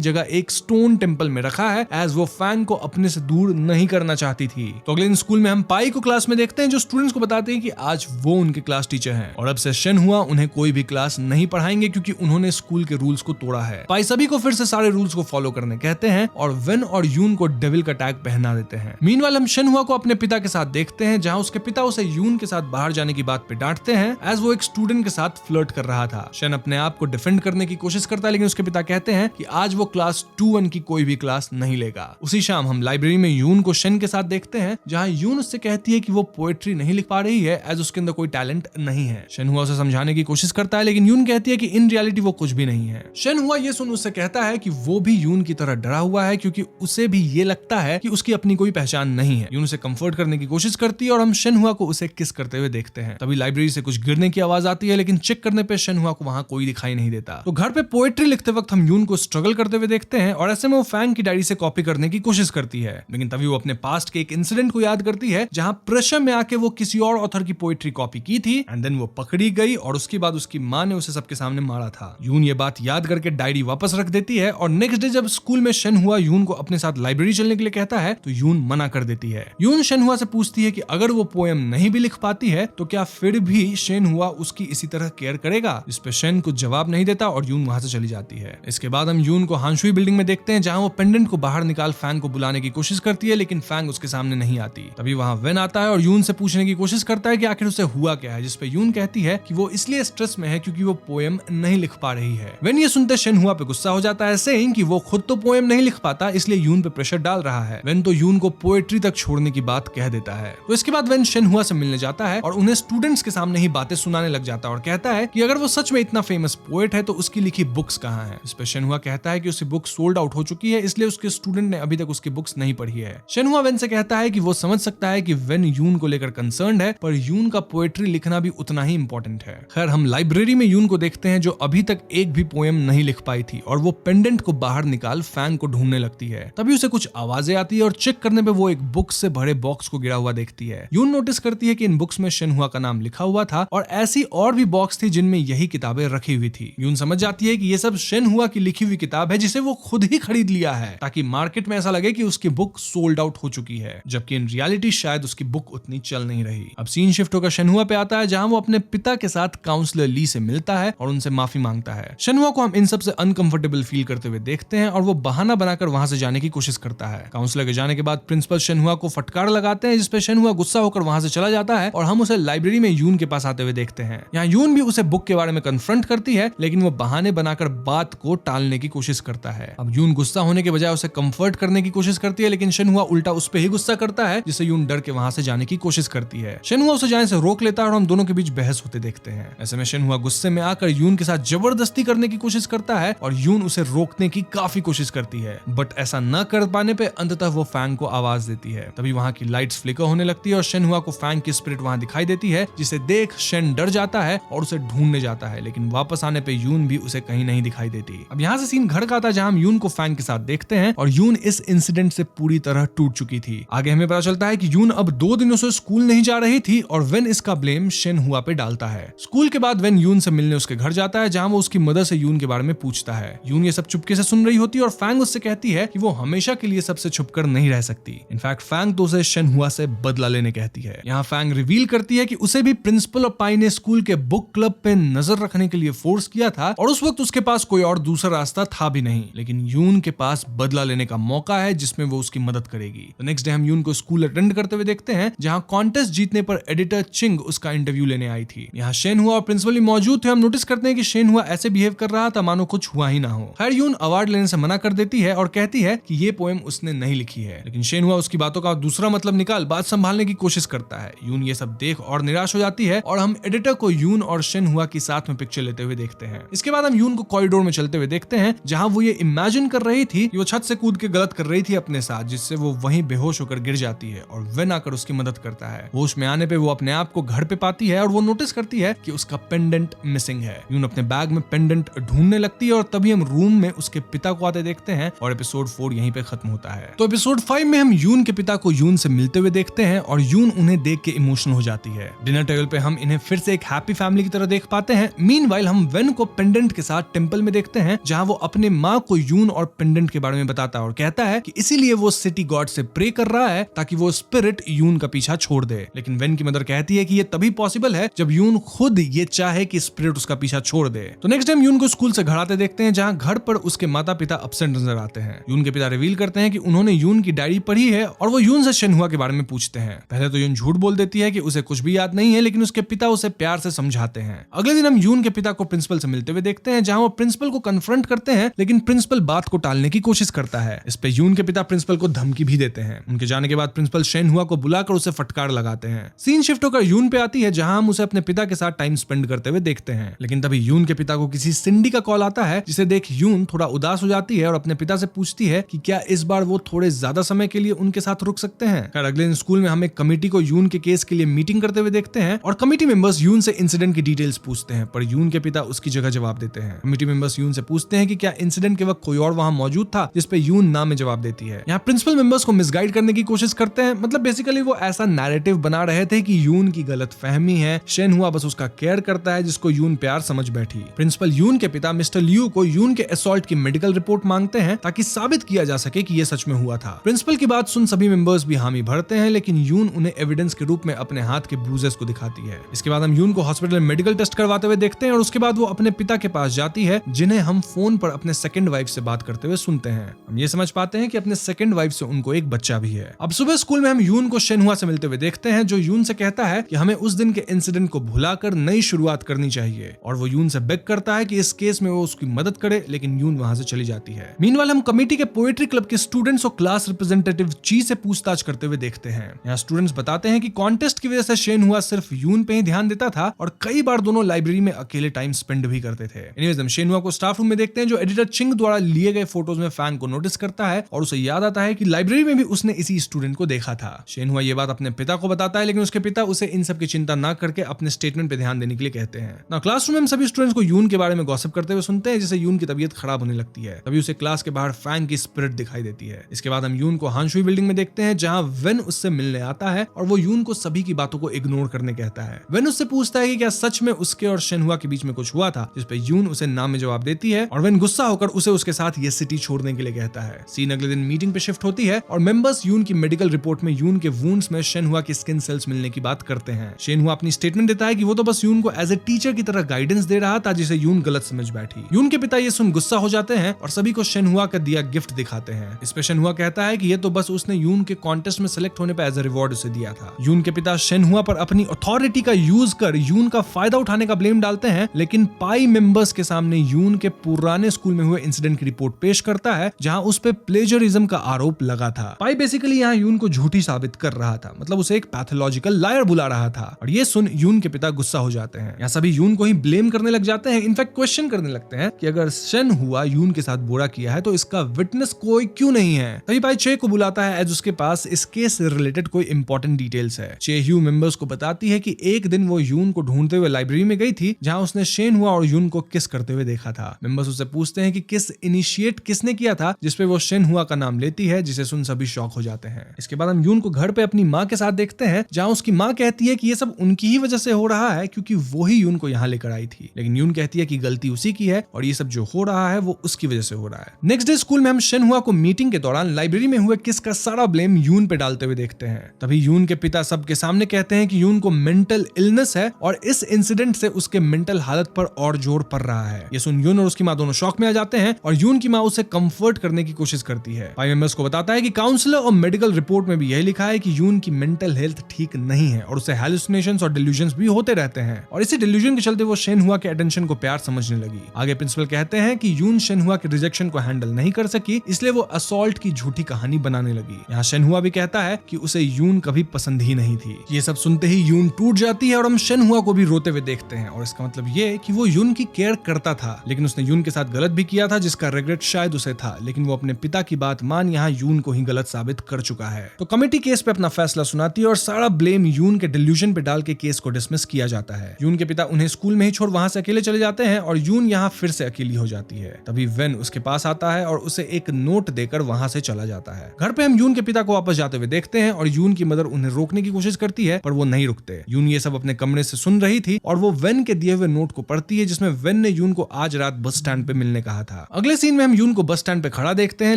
जगह एक स्टोन टेंपल में रखा है एज वो फैंग को अपने से दूर नहीं करना चाहती थी। तो अगले दिन स्कूल में हम पाई को क्लास में देखते हैं जो स्टूडेंट्स को बताते हैं कि आज वो उनके क्लास टीचर हैं और अब से शेन हुआ उन्हें कोई भी क्लास नहीं पढ़ाएंगे क्योंकि उन्होंने स्कूल के रूल्स को तोड़ा है। पाई सभी को फिर से सारे रूल्स को फॉलो करने कहते हैं और वेन और यून को डेविल का टैग पहना देते हैं। मीनवाइल हम शेन हुआ को अपने पिता के साथ देखते हैं जहां उसके पिता उसे यून के साथ बाहर जाने की बात पे डांटते हैं एज वो एक स्टूडेंट के साथ फ्लर्ट कर रहा था। शेन अपने आप को डिफेंड करने की कोशिश करता है लेकिन उसके पिता कहते हैं कि आज वो क्लास 2-1 की कोई भी क्लास नहीं लेगा। उसी शाम हम लाइब्रेरी में यून को शेन के साथ देखते हैं जहां यून उससे कहती है कि वो पोएट्री नहीं लिख पा रही है एज उसके अंदर कोई टैलेंट नहीं है। शेन हुआ उसे समझाने की कोशिश करता है लेकिन यून कहती है कि इन रियलिटी वो कुछ भी नहीं है। शेन हुआ ये सुन उससे कहता है कि वो भी यून की तरह डरा हुआ है क्योंकि उसे भी ये लगता है कि उसकी अपनी कोई पहचान नहीं है। यून उसे कंफर्ट करने की कोशिश करती है और हम शेन हुआ को उसे किस करते हुए देखते हैं। तभी लाइब्रेरी से कुछ गिरने की आवाज आती है लेकिन चेक करने पे शेन हुआ को वहां कोई दिखाई नहीं देता। तो घर पे पोएट्री लिखते वक्त हम यून को स्ट्रगल करते हुए देखते हैं और ऐसे में वो फैंग की डायरी से कॉपी करने की कोशिश करती है लेकिन तभी वो अपने पास्ट के एक इंसिडेंट को याद करती है जहां प्रेशर में आके वो किसी और ऑथर की पोएट्री कॉपी की थी एंड देन वो पकड़ी गई और उसके बाद उसकी मां ने उसे सबके सामने मारा था। यून ये बात याद करके डायरी वापस रख देती है और नेक्स्ट डे जब स्कूल में शेन हुआ यून को अपने साथ लाइब्रेरी चलने के लिए कहता है तो यून मना कर देती है। यून शेन हुआ से पूछती है कि अगर वो पोएम नहीं भी लिख पाती है तो क्या फिर भी शेन हुआ उसकी इसी तरह केयर करेगा, जिस पे शेन कुछ जवाब नहीं देता और यून वहां से चली जाती है। इसके बाद हम यून को हांशुई बिल्डिंग में देखते हैं जहां वो पेंडेंट को बाहर निकाल फैंग को बुलाने की कोशिश करती है लेकिन फैंग उसके सामने नहीं आती। तभी वहां वेन आता है और यून से पूछने की कोशिश करता है कि आखिर उसे हुआ क्या है, जिस पे यून कहती है कि वो इसलिए स्ट्रेस में है क्योंकि वो पोएम नहीं लिख पा रही है। वेन ये सुनते शेन हुआ पे गुस्सा हो जाता है सेइंग कि वो खुद तो पोएम नहीं लिख पाता इसलिए यून पे प्रेशर डाल रहा है। वेन तो यून को पोएट्री तक छोड़ने की बात कह देता है। तो इसके बाद वेन शेन हुआ से मिलने जाता है और उन्हें स्टूडेंट्स के सामने ही बातें सुनाने लग जाता है और कहता है कि अगर वो सच में इतना फेमस पोएट है तो उसकी लिखी बुक्स कहाँ हैं। इस पे शेन हुआ कहता है कि उसकी बुक सोल्ड आउट हो चुकी है इसलिए उसके स्टूडेंट ने अभी तक उसकी बुक्स नहीं पढ़ी है। शेन हुआ वेन से कहता है कि वो समझ सकता है कि वेन यून को लेकर कंसर्न्ड है पर यून का पोएट्री लिखना भी उतना ही इंपॉर्टेंट है। खैर हम लाइब्रेरी में यून को देखते हैं जो अभी तक एक भी पोएम नहीं लिख पाई थी और वो पेंडेंट को बाहर निकाल फैंग को ढूंढने लगती है। तभी उसे कुछ आवाजें आती है और चेक करने पे वो एक बुक से भरे बॉक्स को गिरा हुआ देखती है। यून नोटिस करती है कि इन बुक्स में शेन हुआ का नाम लिखा हुआ था और ऐसी और भी बॉक्स थी जिनमें यही किताबें रखी हुई थी। यून समझ जाती है कि ये सब शेन हुआ की लिखी हुई किताब है जिसे वो खुद ही खरीद लिया है ताकि मार्केट में ऐसा लगे कि उसकी बुक सोल्ड आउट हो चुकी है, जबकि इन रियलिटी शायद उसकी बुक उतनी चल नहीं रही। अब सीन शिफ्ट होकर शेन हुआ पे आता है जहां वो अपने पिता के साथ काउंसलर ली से मिलता है और उनसे माफी मांगता है। शेन हुआ को हम इन सब से अनकंफर्टेबल फील करते हुए देखते हैं और वो बहाना बनाकर वहां से जाने की कोशिश करता है। काउंसलर के जाने के बाद प्रिंसिपल शेन हुआ को फटकार लगाते हैं जिसपे शेन हुआ गुस्सा होकर वहां से चला जाता है और हम उसे लाइब्रेरी में यून के पास आते हुए देखते हैं। यहाँ यून भी उसे बुक के बारे में कन्फ्रंट करती है लेकिन वो बहाने बनाकर बात को टालने की कोशिश करता है। अब यून गुस्सा होने के बजाय उसे कंफर्ट करने की कोशिश करती है लेकिन शेन हुआ उल्टा उस पे ही गुस्सा करता है जिससे यून डर के वहां से जाने की कोशिश करती है। शेन हुआ उसे जाने से रोक लेता है और हम दोनों के बीच बहस होते देखते हैं। ऐसे में शेन हुआ गुस्से में आकर यून के साथ जबरदस्ती करने की कोशिश करता है और यून उसे रोकने की काफी कोशिश करती है बट ऐसा न कर पाने पे अंततः वो फैंग को आवाज देती है। तभी वहां की लाइट्स फ्लिकर होने लगती है और शेन हुआ को फैंग की स्पिरिट वहां दिखाई देती है जिसे देख शेन डर जाता है और उसे ढूंढने जाता है लेकिन वापस आने पे यून भी उसे कहीं नहीं दिखाई देती। अब यहाँ से सीन घर का आता है जहां हम यून को फैंग के साथ देखते हैं और यून इस इंसिडेंट से पूरी तरह टूट चुकी थी। आगे हमें पता चलता है कि यून अब 2 दिनों से स्कूल नहीं जा रही थी और वेन इसका ब्लेम शेन हुआ पे डालता है। स्कूल के बाद वेन यून से मिलने उसके घर जाता है जहां वो उसकी मदर से यून के बारे में पूछता है। यून ये सब चुपके से सुन रही होती है और फैंग उससे कहती है कि वो हमेशा के लिए सबसे छुपकर नहीं रह सकती। इनफैक्ट फैंग तो उसे शेन हुआ से बदला लेने कहती है। यहाँ फैंग रिवील करती है कि उसे भी प्रिंसिपल और पाई ने स्कूल के बुक क्लब पे नजर रखने के लिए फोर्स किया था और उस वक्त उसके पास कोई और दूसरा रास्ता था भी नहीं, लेकिन यून के पास बदला लेने का मौका है जिसमें वो उसकी मदद करेगी। तो नेक्स्ट डे हम यून को स्कूल अटेंड करते हुए देखते हैं, जहां कॉन्टेस्ट जीतने पर एडिटर चिंग उसका इंटरव्यू लेने आई थी। यहाँ शेन हुआ और प्रिंसिपल भी मौजूद थे। हम नोटिस करते हैं कि शेन हुआ ऐसे बिहेव कर रहा था मानो कुछ हुआ ही ना हो। खैर यून अवार्ड लेने से मना कर देती है और कहती है कि ये पोएम उसने नहीं लिखी है, लेकिन शेन हुआ उसकी बातों का दूसरा मतलब निकाल बात संभालने की कोशिश करता है। यून ये सब देख और निराश हो जाती है और हम एडिटर को यून और शेन हुआ की साथ में पिक्चर लेते हुए देखते हैं। इसके बाद हम यून को कॉरिडोर में चलते हुए देखते हैं, जहां वो ये इमेजिन कर रही थी कि वो छत से कूद के गलत कर रही थी अपने साथ, जिससे वो वहीं बेहोश होकर गिर जाती है और वेन आकर उसकी मदद करता है। होश में आने पे वो अपने आप को घर पे पाती है और वो नोटिस करती है कि उसका पेंडेंट मिसिंग है। यून अपने बैग में पेंडेंट ढूंढने लगती है और तभी हम रूम में उसके पिता को आते देखते हैं और एपिसोड 4 यहीं पे खत्म होता है। तो एपिसोड 5 में हम यून के पिता को यून से मिलते हुए देखते हैं और यून उन्हें देख के इमोशनल हो जाती है। डिनर टेबल पे हम इन्हें फिर से एक हैप्पी फैमिली की तरह देख पाते हैं। मीनवाइल हम वेन को पेंडेंट के साथ टेंपल में देखते हैं, जहां वो अपने माँ को यून और पेंडेंट के बारे में बताता है और कहता है कि इसीलिए वो सिटी गॉड से प्रे कर रहा है ताकि वो स्पिरिट यून का पीछा छोड़ दे। लेकिन वेन की मदर कहती है कि ये तभी पॉसिबल है जब यून खुद ये चाहे कि स्पिरिट उसका पीछा छोड़ दे। तो नेक्स्ट टाइम यून को स्कूल से घर आते देखते हैं, जहां घर पर उसके माता पिता एब्सेंट नजर आते हैं। यून के पिता रिवील करते हैं कि उन्होंने यून की डायरी पढ़ी है और वो यून से शेन हुआ के बारे में पूछते हैं। पहले तो यून झूठ बोल देती है कि उसे कुछ भी याद नहीं है, लेकिन उसके पिता उसे प्यार से समझाते हैं। अगले दिन हम यून के पिता को प्रिंसिपल से मिलते हुए देखते हैं, जहां वो प्रिंसिपल को कन्फ्रंट करते हैं, लेकिन प्रिंसिपल बात को टालने की कोशिश करता है। इस पे यून के पिता प्रिंसिपल को धमकी भी देते हैं। उनके जाने के बाद प्रिंसिपल शेन हुआ को बुलाकर उसे फटकार लगाते हैं। सीन शिफ्ट होकर यून पे आती है, जहां हम उसे अपने पिता के साथ टाइम स्पेंड करते हुए देखते हैं। लेकिन तभी यून के पिता को किसी सिंडी का कॉल आता है, जिसे देख यून थोड़ा उदास हो जाती है और अपने पिता से पूछती है कि क्या इस बार वो थोड़े ज्यादा समय के लिए उनके साथ रुक सकते हैं। खैर अगले दिन स्कूल में हम एक कमेटी को यून के केस के लिए मीटिंग करते हुए देखते हैं और कमेटी मेंबर्स यून से इंसिडेंट की डिटेल्स पूछते हैं, पर यून के पिता उसकी जगह जवाब देते हैं। कमेटी मेंबर्स यून से पूछते हैं कि क्या इंसिडेंट के वक्त कोई और वहां मौजूद था, जिस पे यून ना में जवाब देती है। यहाँ प्रिंसिपल मेंबर्स को मिसगाइड करने की कोशिश करते हैं, मतलब बेसिकली वो ऐसा नैरेटिव बना रहे थे कि यून की गलत फहमी है, शेन हुआ बस उसका केयर करता है, जिसको यून प्यार समझ बैठी। प्रिंसिपल यून के पिता मिस्टर लियू को यून के असॉल्ट की मेडिकल रिपोर्ट मांगते हैं ताकि साबित किया जा सके कि ये सच में हुआ था। प्रिंसिपल की बात सुन सभी मेंबर्स भी हामी भरते हैं, लेकिन यून उन्हें एविडेंस के रूप में अपने हाथ के ब्रूजेस को दिखाती है। इसके बाद हम यून को हॉस्पिटल में मेडिकल टेस्ट करवाते हुए देखते हैं और उसके बाद वो अपने पिता के पास जाती है, जिन्हें हम फोन पर अपने सेकंड वाइफ से बात करते हुए सुनते हैं। हम ये समझ पाते हैं कि अपने सेकंड वाइफ से उनको एक बच्चा भी है। अब सुबह स्कूल में हम यून को शेन हुआ से मिलते हुए देखते हैं, जो यून से कहता है कि हमें उस दिन के इंसिडेंट को भुलाकर नई शुरुआत करनी चाहिए और वो यून से बेग करता है कि इस केस में वो उसकी मदद करे, लेकिन यून वहां से चली जाती है। मीनवाइल हम कमेटी के पोएट्री क्लब के स्टूडेंट्स और क्लास रिप्रेजेंटेटिव ची से पूछताछ करते हुए देखते हैं। यहाँ स्टूडेंट्स बताते हैं कि कॉन्टेस्ट की वजह से शेन हुआ सिर्फ यून पे ही ध्यान देता था और कई बार दोनों लाइब्रेरी में अकेले टाइम स्पेंड भी करते थे। एनीवेज हम शेन हुआ को स्टाफ रूम में देखते हैं, जो एडिटर चिंग द्वारा लिए गए फोटोज में फैन को नोटिस करता है और उसे याद आता है कि लाइब्रेरी में भी उसने इसी स्टूडेंट को देखा था। शेन हुआ ये बात अपने पिता को बताता है, लेकिन उसके पिता उसे इन सब की चिंता न करके अपने स्टेटमेंट पे ध्यान देने के लिए कहते हैं। क्लासरूम में हम सभी स्टूडेंट्स को यून के बारे में गॉसिप करते हुए सुनते हैं, जिससे यून की तबीयत खराब होने लगती है। तभी उसे क्लास के बाहर फैंग की स्पिरिट दिखाई देती है। इसके बाद हम यून को हांशुई बिल्डिंग में देखते हैं, जहां वेन उससे मिलने आता है और वो यून को सभी की बातों को इग्नोर करने कहता है। वेन उससे पूछता है कि क्या सच में उसके और शेन हुआ के बीच में कुछ हुआ था, जिस पे यून उसे ना में जवाब देती है और वेन गुस्सा होकर उसे उसके साथ ये सिटी छोड़ने के लिए कहता है। सीन अगले दिन मीटिंग पे शिफ्ट होती है और मेंबर्स यून की मेडिकल रिपोर्ट में यून के वुंड्स में शेन हुआ की स्किन सेल्स मिलने की बात करते हैं। शेन हुआ अपनी स्टेटमेंट देता है कि वो तो बस यून को एज ए टीचर की तरह गाइडेंस दे रहा था, जिसे यून गलत समझ बैठी। यून के पिता ये सुन गुस्सा हो जाते हैं और सभी को शेन हुआ का दिया गिफ्ट दिखाते हैं। इस पे शेन हुआ कहता है कि ये तो बस उसने यून के कॉन्टेस्ट में सेलेक्ट होने पर एज ए रिवॉर्ड उसे दिया था। यून के पिता शेन हुआ पर अपनी अथॉरिटी का यूज कर यून का फायदा उठाने का ब्लेम डालते हैं, लेकिन पाई मेंबर्स के सामने यून के पुराने स्कूल में हुए इंसिडेंट की रिपोर्ट पेश करता है, जहां उस पे प्लेजरिज्म का आरोप लगा था। पाई बेसिकली यहाँ यून को झूठी साबित कर रहा था, मतलब उसे एक पैथोलॉजिकल लायर बुला रहा था और ये सुन यून के पिता गुस्सा हो जाते हैं। यहाँ सभी यून को ही ब्लेम करने लग जाते हैं, इनफैक्ट क्वेश्चन करने लगते हैं कि अगर शेन हुआ यून के साथ बुरा किया है तो इसका विटनेस कोई क्यों नहीं है। तभी पाई चे को बुलाता है, एज उसके पास इस केस से रिलेटेड कोई इंपॉर्टेंट डिटेल्स है। चे ह्यू मेंबर्स को बताती है कि एक दिन वो यून को ढूंढते हुए लाइब्रेरी में गई थी, जहां उसने शेन हुआ और यून को किस करते हुए देखा था। मेंबर्स उससे पूछते हैं कि किस इनिशिएट किसने किया था, जिसपे वो शेन हुआ का नाम लेती है, जिसे सुन सभी शॉक हो जाते हैं। इसके बाद हम यून को घर पे अपनी माँ के साथ देखते हैं, जहां उसकी माँ कहती है कि ये सब उनकी ही वजह से हो रहा है, क्योंकि वो ही यून को यहाँ लेकर आई थी। लेकिन यून कहती है कि गलती उसी की है और ये सब जो हो रहा है वो उसकी वजह से हो रहा है। नेक्स्ट डे स्कूल में हम शेन हुआ को मीटिंग के दौरान लाइब्रेरी में हुए किस का सारा ब्लेम यून पे डालते हुए देखते हैं। तभी यून के पिता सबके सामने कहते हैं कि यून को मेंटल इलनेस है और इस इंसिडेंट ट्रीटमेंट से उसके मेंटल हालत पर और जोर पड़ रहा है। ये सुन यून और उसकी माँ दोनों शॉक में आ जाते हैं और यून की माँ उसे कंफर्ट करने की कोशिश करती है। पाई मेंबर्स को बताता है कि काउंसलर और मेडिकल रिपोर्ट में भी यही लिखा है कि यून की मेंटल हेल्थ ठीक नहीं है और उसे हैलुसिनेशंस और डिल्यूजन्स भी होते रहते हैं और इसी डिल्यूजन के चलते वो शेनहुआ के अटेंशन को प्यार समझने लगी। आगे प्रिंसिपल कहते हैं कि यून शेनहुआ के रिजेक्शन को हैंडल नहीं कर सकी, इसलिए वो असॉल्ट की झूठी कहानी बनाने लगी। यहाँ शेनहुआ भी कहता है कि उसे यून कभी पसंद ही नहीं थी। ये सब सुनते ही यून टूट जाती है और हम शेनहुआ को भी रोते हुए देखते हैं और इसका मतलब ये कि वो यून की केयर करता था, लेकिन उसने यून के साथ गलत भी किया था जिसका रिग्रेट शायद उसे था, लेकिन वो अपने पिता की बात मान यहाँ यून को ही गलत साबित कर चुका है। तो कमेटी केस पे अपना फैसला सुनाती है और सारा ब्लेम यून के डिल्यूजन पे डाल के केस को डिसमिस किया जाता है। यून के पिता उन्हें स्कूल में ही छोड़ वहां से अकेले चले जाते हैं और यून यहाँ फिर से अकेली हो जाती है। तभी वेन उसके पास आता है और उसे एक नोट देकर वहां से चला जाता है। घर पे हम यून के पिता को वापस जाते हुए देखते हैं और यून की मदर उन्हें रोकने की कोशिश करती है पर वो नहीं रुकते। यून ये सब अपने कमरे से सुन रही थी और वो वेन के दिए हुए नोट को पढ़ती है जिसमें वेन ने यून को आज रात बस स्टैंड पे मिलने कहा था। अगले सीन में हम यून को बस स्टैंड पे खड़ा देखते हैं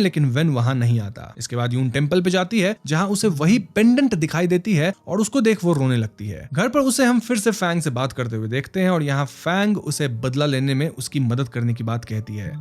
लेकिन वेन वहां नहीं आता। इसके बाद यून टेंपल पे जाती है जहां उसे वही पेंडेंट दिखाई देती है और उसको देख वो रोने लगती है। घर पर उसे हम फिर से फैंग से बात करते हुए देखते हैं और यहाँ फैंग उसे बदला लेने में उसकी मदद करने की बात कहती है,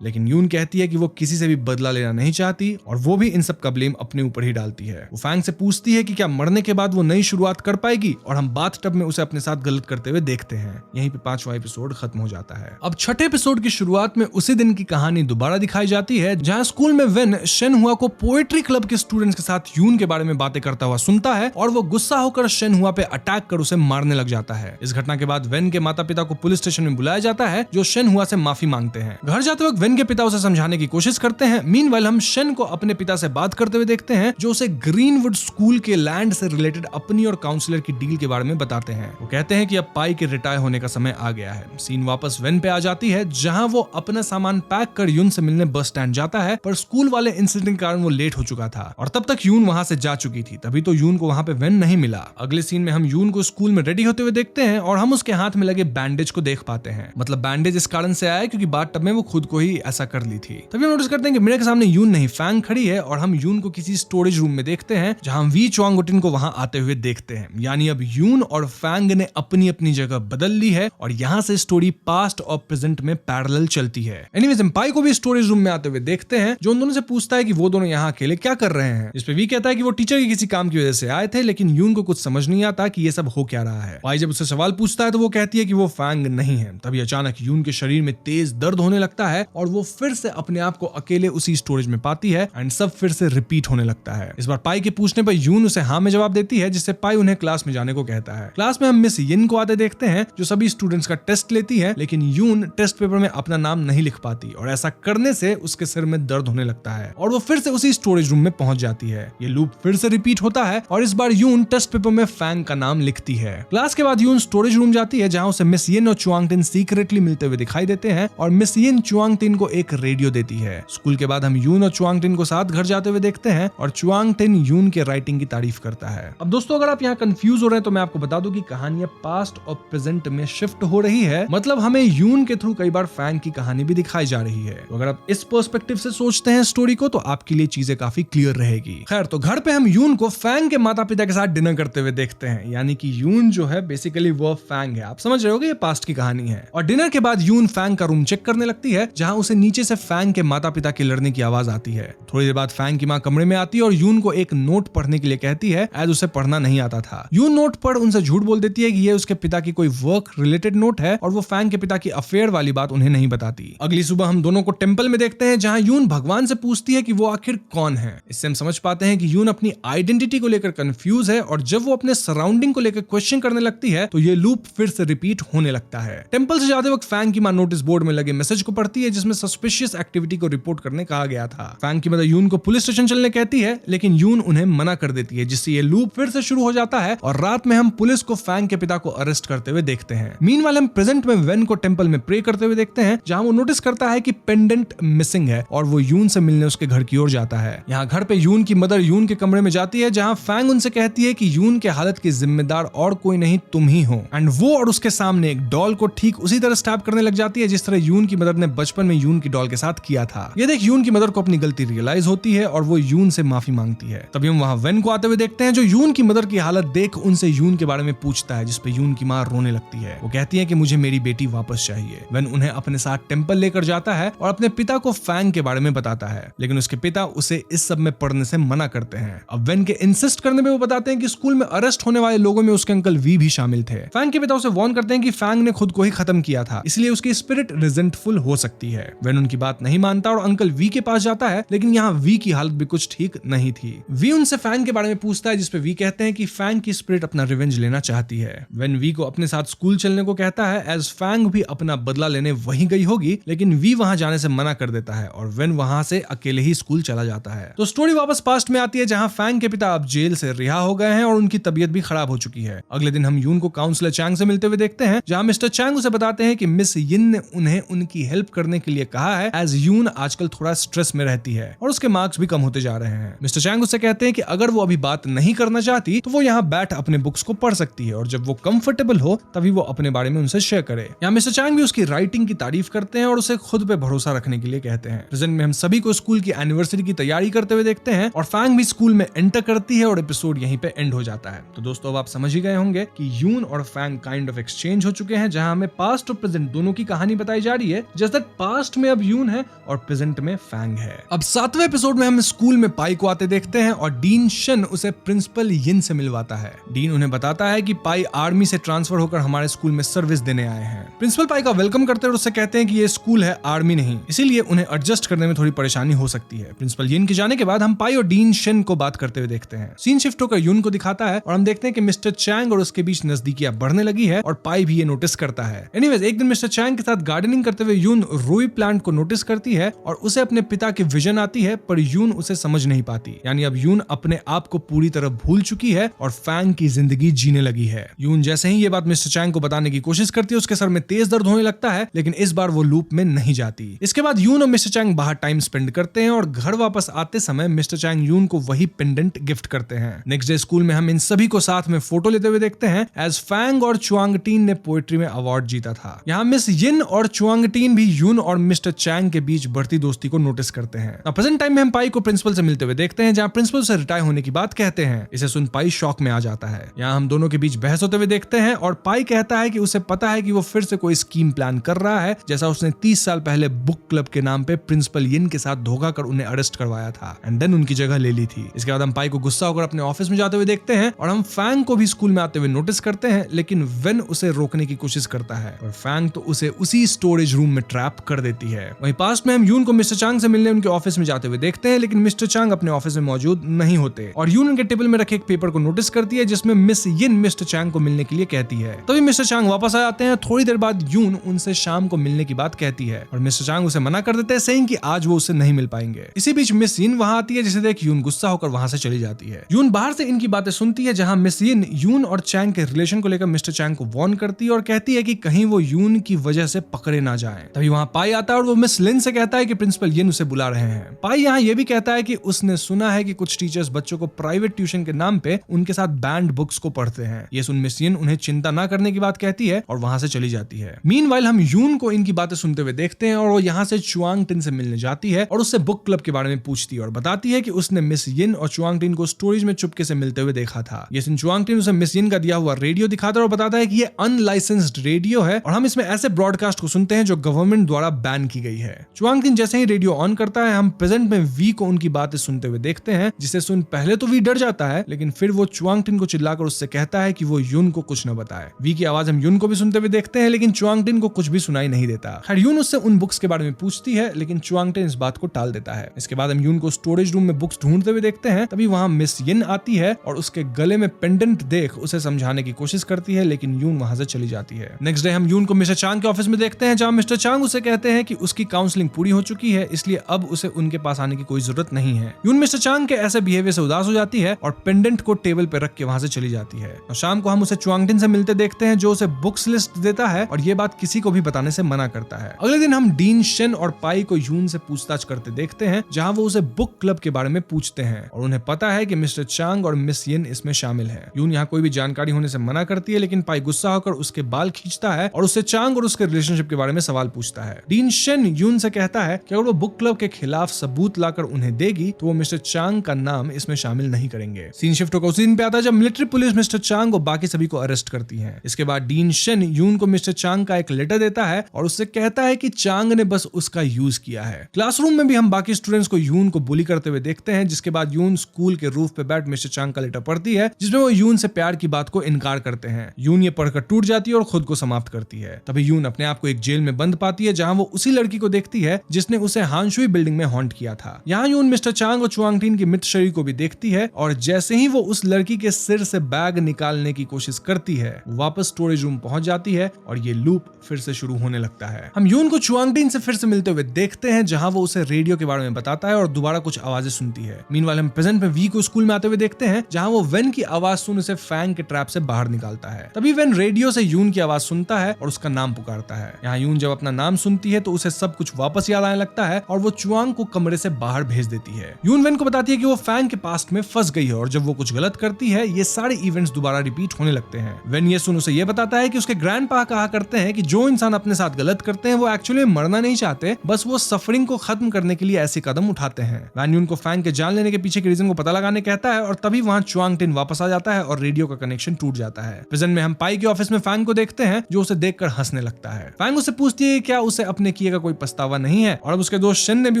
लेकिन यून कहती है कि वो किसी से भी बदला लेना नहीं चाहती और वो भी इन सब का ब्लेम अपने ऊपर ही डालती है। वो फैंग से पूछती है कि क्या मरने के बाद वो नई शुरुआत कर पाएगी और हम बाथटब में उसे अपने साथ गलत करते हुए देखते हैं। यहीं पे 5वां एपिसोड खत्म हो जाता है। अब छठे एपिसोड की शुरुआत में उसी दिन की कहानी दोबारा दिखाई जाती है जहाँ स्कूल में वेन शेनहुआ को पोएट्री क्लब के स्टूडेंट्स के साथ यून के बारे में बातें करता हुआ सुनता है और वो गुस्सा होकर शेनहुआ पे अटैक कर उसे मारने लग जाता है। इस घटना के बाद वेन के माता पिता को पुलिस स्टेशन में बुलाया जाता है जो शेनहुआ से माफी मांगते हैं। घर जाते वक्त वेन के पिता उसे समझाने की कोशिश करते हैं। मीनवाइल हम शेन को अपने पिता से बात करते हुए देखते हैं जो उसे ग्रीनवुड स्कूल के लैंड से रिलेटेड अपनी और काउंसलर की डील के बारे में बताते हैं। वो कहते हैं कि अब पाई के रिटायर होने का समय आ गया है। सीन वापस वेन पे आ जाती है जहां वो अपना सामान पैक कर यून से मिलने बस स्टैंड जाता है पर स्कूल वाले इंसिडेंट के कारण वो लेट हो चुका था और तब तक यून वहां से जा चुकी थी। तभी तो यून को वहां पे वेन नहीं मिला। अगले सीन में हम यून को स्कूल में रेडी होते हुए देखते हैं और हम उसके हाथ में लगे बैंडेज को देख पाते हैं। मतलब बैंडेज इस कारण से आया क्योंकि बाथटब में वो खुद को ही ऐसा कर ली थी। तभी हम नोटिस करते हैं कि मेरे के सामने यून नहीं फैंग खड़ी है और हम यून को किसी स्टोरेज रूम में देखते हैं जहां वी चुआंगुटिन को वहां आते हुए देखते हैं। यानी अब यून और फैंग ने अपनी अपनी जगह बदल ली है और यहाँ से स्टोरी पास्ट और प्रेजेंट में पैरेलल चलती है। एनीवेज हम पाई को भी स्टोरेज रूम में आते हुए देखते हैं जो उन दोनों से पूछता है कि वो दोनों यहाँ अकेले क्या कर रहे हैं। इस पे वी कहता है कि वो टीचर के किसी काम की वजह से आए थे लेकिन यून को कुछ समझ नहीं आता कि ये सब हो क्या रहा है। पाई जब उससे सवाल पूछता है तो वो कहती है कि वो फैंग नहीं है। तभी अचानक यून के शरीर में तेज दर्द होने लगता है और वो फिर से अपने आप को अकेले उसी स्टोरेज में पाती है एंड सब फिर से रिपीट होने लगता है। इस बार पाई के पूछने पर यून उसे हाँ में जवाब देती है जिससे पाई उन्हें क्लास में जाने को कहता है। क्लास में हम मिस यिन को आते देखते हैं जो सभी स्टूडेंट्स का टेस्ट लेती है लेकिन यून टेस्ट पेपर में अपना नाम नहीं लिख पाती और ऐसा करने से उसके सिर में दर्द होने लगता है और वो फिर से उसी स्टोरेज रूम में पहुंच जाती है। ये लूप फिर से रिपीट होता है और इस बार यून टेस्ट पेपर में फैंग का नाम लिखती है। क्लास के बाद यून स्टोरेज रूम जाती है जहां उसे मिस यिन और चुआंगटिन सीक्रेटली मिलते हुए दिखाई देते हैं और मिस यिन चुआंगटिन को एक रेडियो देती है। स्कूल के बाद हम यून और चुआंगटिन को साथ घर जाते हुए देखते हैं और चुआंगटिन यून के राइटिंग की तारीफ करता है। अब दोस्तों अगर आप यहाँ कंफ्यूज हो रहे हैं तो मैं आपको बता दूं कि कहानियां पास्ट और प्रेजेंट में शिफ्ट हो रही है। मतलब हमें यून के थ्रू कई बार फैंग की कहानी भी दिखाई जा रही है। तो अगर आप इस पर्सपेक्टिव से सोचते हैं स्टोरी को तो आपके लिए चीजें काफी क्लियर रहेगी। खैर तो घर पे हम यून को फैंग के माता पिता के साथ डिनर करते हुए देखते हैं। यानी कि यून जो है बेसिकली वो फैंग है। आप समझ रहे होगे ये पास्ट की कहानी है। और डिनर के बाद यून फैंग का रूम चेक करने लगती है जहां उसे नीचे से फैंग के माता पिता के लड़ने की आवाज आती है। थोड़ी देर बाद फैंग की मां कमरे में आती है और यून को एक नोट पढ़ने के लिए कहती है एज उसे पढ़ना नहीं आता था। यून नोट पढ़ उनसे झूठ बोल देती है कि ये उसके पिता की कोई वर्क रिलेटेड नोट है और वो फैंग के पिता की अफेयर वाली बात उन्हें नहीं बताती। अगली सुबह हम दोनों को टेंपल में देखते हैं जहां यून भगवान से पूछती है कि वो आखिर कौन है। इससे हम समझ पाते हैं कि यून अपनी आइडेंटिटी को लेकर कंफ्यूज है और जब वो अपने सराउंडिंग को लेकर क्वेश्चन करने लगती है तो ये लूप फिर से रिपीट होने लगता है। टेंपल से जाते वक्त फैंग की मां नोटिस बोर्ड में लगे मैसेज को पढ़ती है जिसमें सस्पिशियस एक्टिविटी को रिपोर्ट करने कहा गया था। फैंग की मदर यून को पुलिस स्टेशन चलने कहती है लेकिन यून उन्हें मना कर देती है जिससे ये लूप फिर से शुरू हो जाता है और रात में हम पुलिस को फैंग के पिता को अरेस्ट करते हुए देखते हैं। मीनवाइल हम प्रेजेंट में वेन को टेंपल में प्रे करते हुए देखते हैं जहां वो नोटिस करता है कि पेंडेंट मिसिंग है और वो यून से मिलने उसके घर की ओर जाता है। यहाँ घर पे यून की मदर यून के कमरे में जाती है जहां फैंग उनसे कहती है कि यून के हालत की जिम्मेदार और कोई नहीं तुम ही हो एंड वो और उसके सामने एक डॉल को ठीक उसी तरह स्टैब करने लग जाती है जिस तरह यून की मदर ने बचपन में यून की डॉल के साथ किया था। ये देख यून की मदर को अपनी गलती रियलाइज होती है और वो यून से माफी मांगती है। तभी हम वहाँ वेन को आते हुए देखते हैं जो यून की मदर की हालत देख उनसे यून के बारे में पूछता है, जिसपे यून की माँ रोने लगती है। वो कहती है कि मुझे मेरी बेटी वापस चाहिए। वेन उन्हें अपने साथ टेंपल लेकर जाता है और अपने पिता को फैंग के बारे में बताता है, लेकिन उसके पिता उसे इस सब में पढ़ने से मना करते हैं। अब वेन के इंसिस्ट करने पे वो बताते हैं कि स्कूल में अरेस्ट होने वाले लोगों में उसके अंकल वी भी शामिल थे। फैंग के पिता उसे वार्न करते हैं कि फैंग ने खुद को ही खत्म किया था, इसलिए उसकी स्पिरिट रिजेंटफुल हो सकती है। वेन उनकी बात नहीं मानता और अंकल वी के पास जाता है, लेकिन यहाँ वी की हालत भी कुछ ठीक नहीं थी। वी उनसे फैंग के बारे में पूछता है, जिसपे वी कहते हैं कि फैंग की स्पिरिट अपना रिवेंज लेना चाहती है। वेन वी को अपने साथ स्कूल चलने को कहता है, एज फैंग भी अपना बदला लेने वहीं गई होगी, लेकिन वी वहां जाने से मना कर देता है और वेन वहां से अकेले ही स्कूल चला जाता है। तो स्टोरी वापस पास्ट में आती है, जहां फैंग के पिता अब जेल से रिहा हो गए हैं और उनकी तबीयत भी खराब हो चुकी है। अगले दिन हम यून को काउंसलर चैंग से मिलते हुए देखते हैं, जहां मिस्टर चैंग उसे बताते हैं कि मिस यिन ने उन्हें उनकी हेल्प करने के लिए कहा है, एज यून आजकल थोड़ा स्ट्रेस में रहती है और उसके मार्क्स भी कम होते जा रहे हैं। मिस्टर चैंग उससे कहते हैं कि अगर वो अभी बात नहीं करना चाहती तो वो यहाँ बैठ अपने बुक्स को पढ़ सकती है और जब वो कंफर्टेबल हो तभी वो अपने बारे में उनसे शेयर करे। यहाँ मिस्टर चैंग भी उसकी राइटिंग की तारीफ करते हैं और उसे खुद पे भरोसा रखने के लिए कहते हैं। प्रेजेंट में हम सभी को स्कूल की एनिवर्सरी की तैयारी करते हुए देखते हैं और फैंग भी स्कूल में एंटर करती है और एपिसोड यहीं पे एंड हो जाता है। तो दोस्तों अब आप समझ ही गए होंगे कि यून और फैंग काइंड ऑफ एक्सचेंज हो चुके हैं, जहां हमें पास्ट और प्रेजेंट दोनों की कहानी बताई जा रही है। जस्ट दैट पास्ट में अब यून है और प्रेजेंट में फैंग है। अब 7वें एपिसोड में हम स्कूल में पाई को आते देखते हैं और डीन शन उसे प्रिंसिपल यिन से मिलवाता है। डीन उन्हें बताता है कि पाई आर्मी से ट्रांसफर होकर हमारे स्कूल में सर्विस देने आए हैं। प्रिंसिपल पाई का वेलकम करते हैं और उससे कहते हैं कि ये स्कूल है, आर्मी नहीं, इसीलिए उन्हें एडजस्ट करने में थोड़ी परेशानी हो सकती है। प्रिंसिपल यिन के जाने के बाद हम पाई और डीन शन को बात करते हुए देखते हैं। सीन शिफ्ट होकर यून को दिखाता है और हम देखते हैं कि मिस्टर चैंग और उसके बीच नजदीकियां बढ़ने लगी है और पाई भी ये नोटिस करता है। एनीवेज एक दिन मिस्टर चैंग के साथ गार्डनिंग करते हुए यून रोई प्लांट को नोटिस करती है और उसे अपने पिता की विजन आती है, पर यून उसे समझ नहीं पाती। यानी अब यून अपने आप को पूरी तरह भूल चुकी है और फैंग की जिंदगी जीने लगी है। यून जैसे ही ये बात मिस्टर चैंग को बताने की कोशिश करती है, उसके सर में तेज दर्द होने लगता है, लेकिन इस बार वो लूप में नहीं जाती। इसके बाद यून और मिस्टर चैंग बाहर टाइम स्पेंड करते हैं और घर वापस आते समय मिस्टर चैंग यून को वही पेंडेंट गिफ्ट करते हैं। नेक्स्ट डे स्कूल में हम इन सभी को साथ में फोटो लेते हुए देखते हैं, एज फैंग और चुआंगटीन ने पोएट्री में अवार्ड जीता था। यहाँ मिस यिन और चुआंगटीन भी यून और मिस्टर चैंग के बीच बढ़ती दोस्ती को नोटिस करते हैं। प्रेजेंट टाइम में हम पाई को प्रिंसिपल से मिलते हुए देखते हैं, जहाँ प्रिंसिपल से रिटायर होने की बात कहते हैं। इसे सुन पाई शॉक में आ जाता है। यहाँ हम दोनों के बीच बहस होते हुए देखते हैं और पाई कहता है कि उसे पता है कि वो फिर से कोई स्कीम प्लान कर रहा है, जैसा उसने 30 साल पहले बुक क्लब के नाम पे प्रिंसिपल यिन के साथ धोखा कर उन्हें अरेस्ट करवाया था एंड देन उनकी जगह ले ली थी। इसके बाद हम पाई को गुस्सा होकर अपने ऑफिस में जाते हुए देखते हैं और हम फैंग को भी स्कूल में आते हुए नोटिस करते हैं, लेकिन वेन उसे रोकने की कोशिश करता है और फैंग तो उसे उसी स्टोरेज रूम में ट्रैप कर देती है। वहीं पास्ट में हम यून को मिस्टर चांग से मिलने उनके ऑफिस में जाते हुए देखते हैं, लेकिन मिस्टर चांग अपने ऑफिस में मौजूद नहीं होते और यून उनके टेबल में रखे एक पेपर को नोटिस करती है, जिसमें मिस यिन मिस्टर चांग को मिलने के लिए कहती है। तभी मिस्टर चांग वापस आ जाते हैं। थोड़ी देर बाद यून उनसे शाम को मिलने की बात कहती है और मिस्टर चांग उसे मना कर देते हैं, सेइंग कि आज वो उससे नहीं मिल पाएंगे। इसी बीच मिस यिन वहां आती है, जिसे देख यून गुस्सा होकर वहां से चली जाती है। यून बाहर से इनकी बातें सुनती है, जहां मिस यिन यून और चैंग के रिलेशन को लेकर मिस्टर चैंग को वार्न करती है और कहती है कि कहीं वो यून की वजह से पकड़े ना जाएं। तभी वहां पाई आता है और वो मिस लिन से कहता है कि प्रिंसिपल यिन उसे बुला रहे हैं। पाई यहाँ ये भी कहता है कि उसने सुना है कि कुछ टीचर्स बच्चों को प्राइवेट ट्यूशन के नाम पे उनके साथ बैंड बुक्स को पढ़ते हैं। ये सुन मिस यिन उन्हें चिंता ना करने की बात कहती है और वहां से चली जाती है। मीनवाइल हम यून को इनकी बातें सुनते हुए देखते हैं और वो यहाँ से चुआंगटिन से मिलने जाती है और उससे बुक क्लब के बारे में पूछती है और बताती है कि उसने मिस यिन और चुआंगटिन को स्टोरेज में चुपके से मिलते हुए देखा था। ये सुन चुआंगटिन उसे मिस यिन का दिया हुआ रेडियो दिखाता है और बताता है कि ये अनलाइसेंस्ड रेडियो है और हम इसमें ऐसे ब्रॉडकास्ट को सुनते हैं जो गवर्नमेंट द्वारा बैन की गई है। चुआंगटिन जैसे ही रेडियो ऑन करता है, हम प्रेजेंट में वी को उनकी बातें सुनते हुए देखते हैं, जिसे सुन पहले तो वी डर जाता है, लेकिन फिर वो चुआंगटिन को चिल्लाकर उससे कहता है कि वो यून को कुछ न बताए। वी की आवाज हम यून को भी सुनते हुए देखते हैं, लेकिन चुआंगटिन को कुछ भी सुनाई नहीं देता। खैर यून उससे उन बुक्स के बारे में पूछती है, लेकिन चुआंगटिन इस बात को टाल देता है। इसके बाद हम यून को स्टोरेज रूम में बुक्स ढूंढते हुए देखते हैं। तभी वहां मिस यिन आती है और उसके गले में पेंडेंट देख उसे समझाने की कोशिश करती है, लेकिन यून वहां से चली जाती है। नेक्स्ट डे हम यून को मिस्टर चांग के ऑफिस में देखते हैं, जहां मिस्टर चांग उसे कहते हैं कि उसकी काउंसलिंग पूरी हो चुकी है, इसलिए अब उसे उनके पास आने की कोई जरूरत नहीं है। यून मिस्टर चांग के ऐसे बिहेवियर से उदास हो जाती है और पेंडेंट को टेबल पर रख के वहां से चली जाती है। और शाम को हम उसे चुआंगटिन से मिलते देखते हैं, जो उसे बुक्स लिस्ट देता है और ये बात किसी को भी बताने से मना करता है। अगले दिन हम डीन शन और पाई को यून से पूछताछ करते देखते हैं, जहां वो उसे बुक क्लब के बारे में पूछते हैं और उन्हें पता है कि मिस्टर चांग और मिस यिन इसमें शामिल है। यून यहाँ कोई भी जानकारी होने से मना करती है, लेकिन पाई गुस्सा होकर उसके बाल खींचता है और उससे चांग और उसके रिलेशनशिप के बारे में सवाल पूछता है। डीन शेन यून से कहता है कि अगर वो बुक क्लब के खिलाफ सबूत लाकर उन्हें देगी तो वो मिस्टर चांग का नाम इसमें शामिल नहीं करेंगे। सीन शिफ्ट होकर उसी दिन पे आता है जब मिलिट्री पुलिस मिस्टर चांग और बाकी सभी को अरेस्ट करती है। इसके बाद डीन शेन यून को मिस्टर चांग का एक लेटर देता है और उससे कहता है कि चांग ने बस उसका यूज किया है। क्लासरूम में भी हम बाकी स्टूडेंट्स को यून को बुली करते हुए देखते हैं, जिसके बाद यून स्कूल के रूफ पे बैठ मिस्टर चांग का लेटर पढ़ती है जिसमें वो यून से प्यार की बात को इनकार करते हैं। यून ये पढ़कर टूट जाती है और खुद को समाप्त करती है। तभी यून अपने आप को एक जेल में बंद पाती है जहां वो उसी लड़की को देखती है जिसने उसे हानशुई बिल्डिंग में हॉन्ट किया था। यहाँ यून मिस्टर चांग और चुआंगटिन की मृत शरीर को भी देखती है और जैसे ही वो उस लड़की के सिर से बैग निकालने की कोशिश करती है वापस स्टोरेज रूम पहुंच जाती है और ये लूप फिर से शुरू होने लगता है। हम यून को चुआंगटिन से फिर से मिलते हुए देखते हैं जहां वो उसे रेडियो के बारे में बताता है और दोबारा कुछ आवाजें सुनती है। मीनवाइल हम प्रेजेंट में वी को स्कूल में आते हुए देखते हैं जहां वो वेन की आवाज सुन उसे फैंग के ट्रैप से बाहर निकालता है। तभी वेन रेडियो से यून की आवाज सुनता है और उसका नाम पुकारता है। यहाँ यून जब अपना नाम सुनती है तो उसे सब कुछ वापस याद आने लगता है और वो चुआंग को कमरे से बाहर भेज देती है। यून वेन को बताती है कि वो फैंग के पास्ट में फंस गई है और जब वो कुछ गलत करती है ये सारे इवेंट्स दोबारा रिपीट होने लगते हैं। वेन ये सुन उसे ये बताता है कि उसके ग्रैंडपा कहा करते हैं कि जो इंसान अपने साथ गलत करते हैं वो एक्चुअली मरना नहीं चाहते, बस वो सफरिंग को खत्म करने के लिए ऐसे कदम उठाते हैं। वैन यून को फैंग के जान लेने के पीछे के रीजन को पता लगाने कहता है और तभी वहां चुआंगटिन वापस आ जाता है और रेडियो का कनेक्शन टूट जाता है। प्रेजेंट में हम पाई के ऑफिस में फैंग को देखते हैं जो उसे देखकर हंसने लगता है। फैंग उससे पूछती है क्या उसे अपने किए का कोई पछतावा नहीं है और अब उसके दोस्त शेन ने भी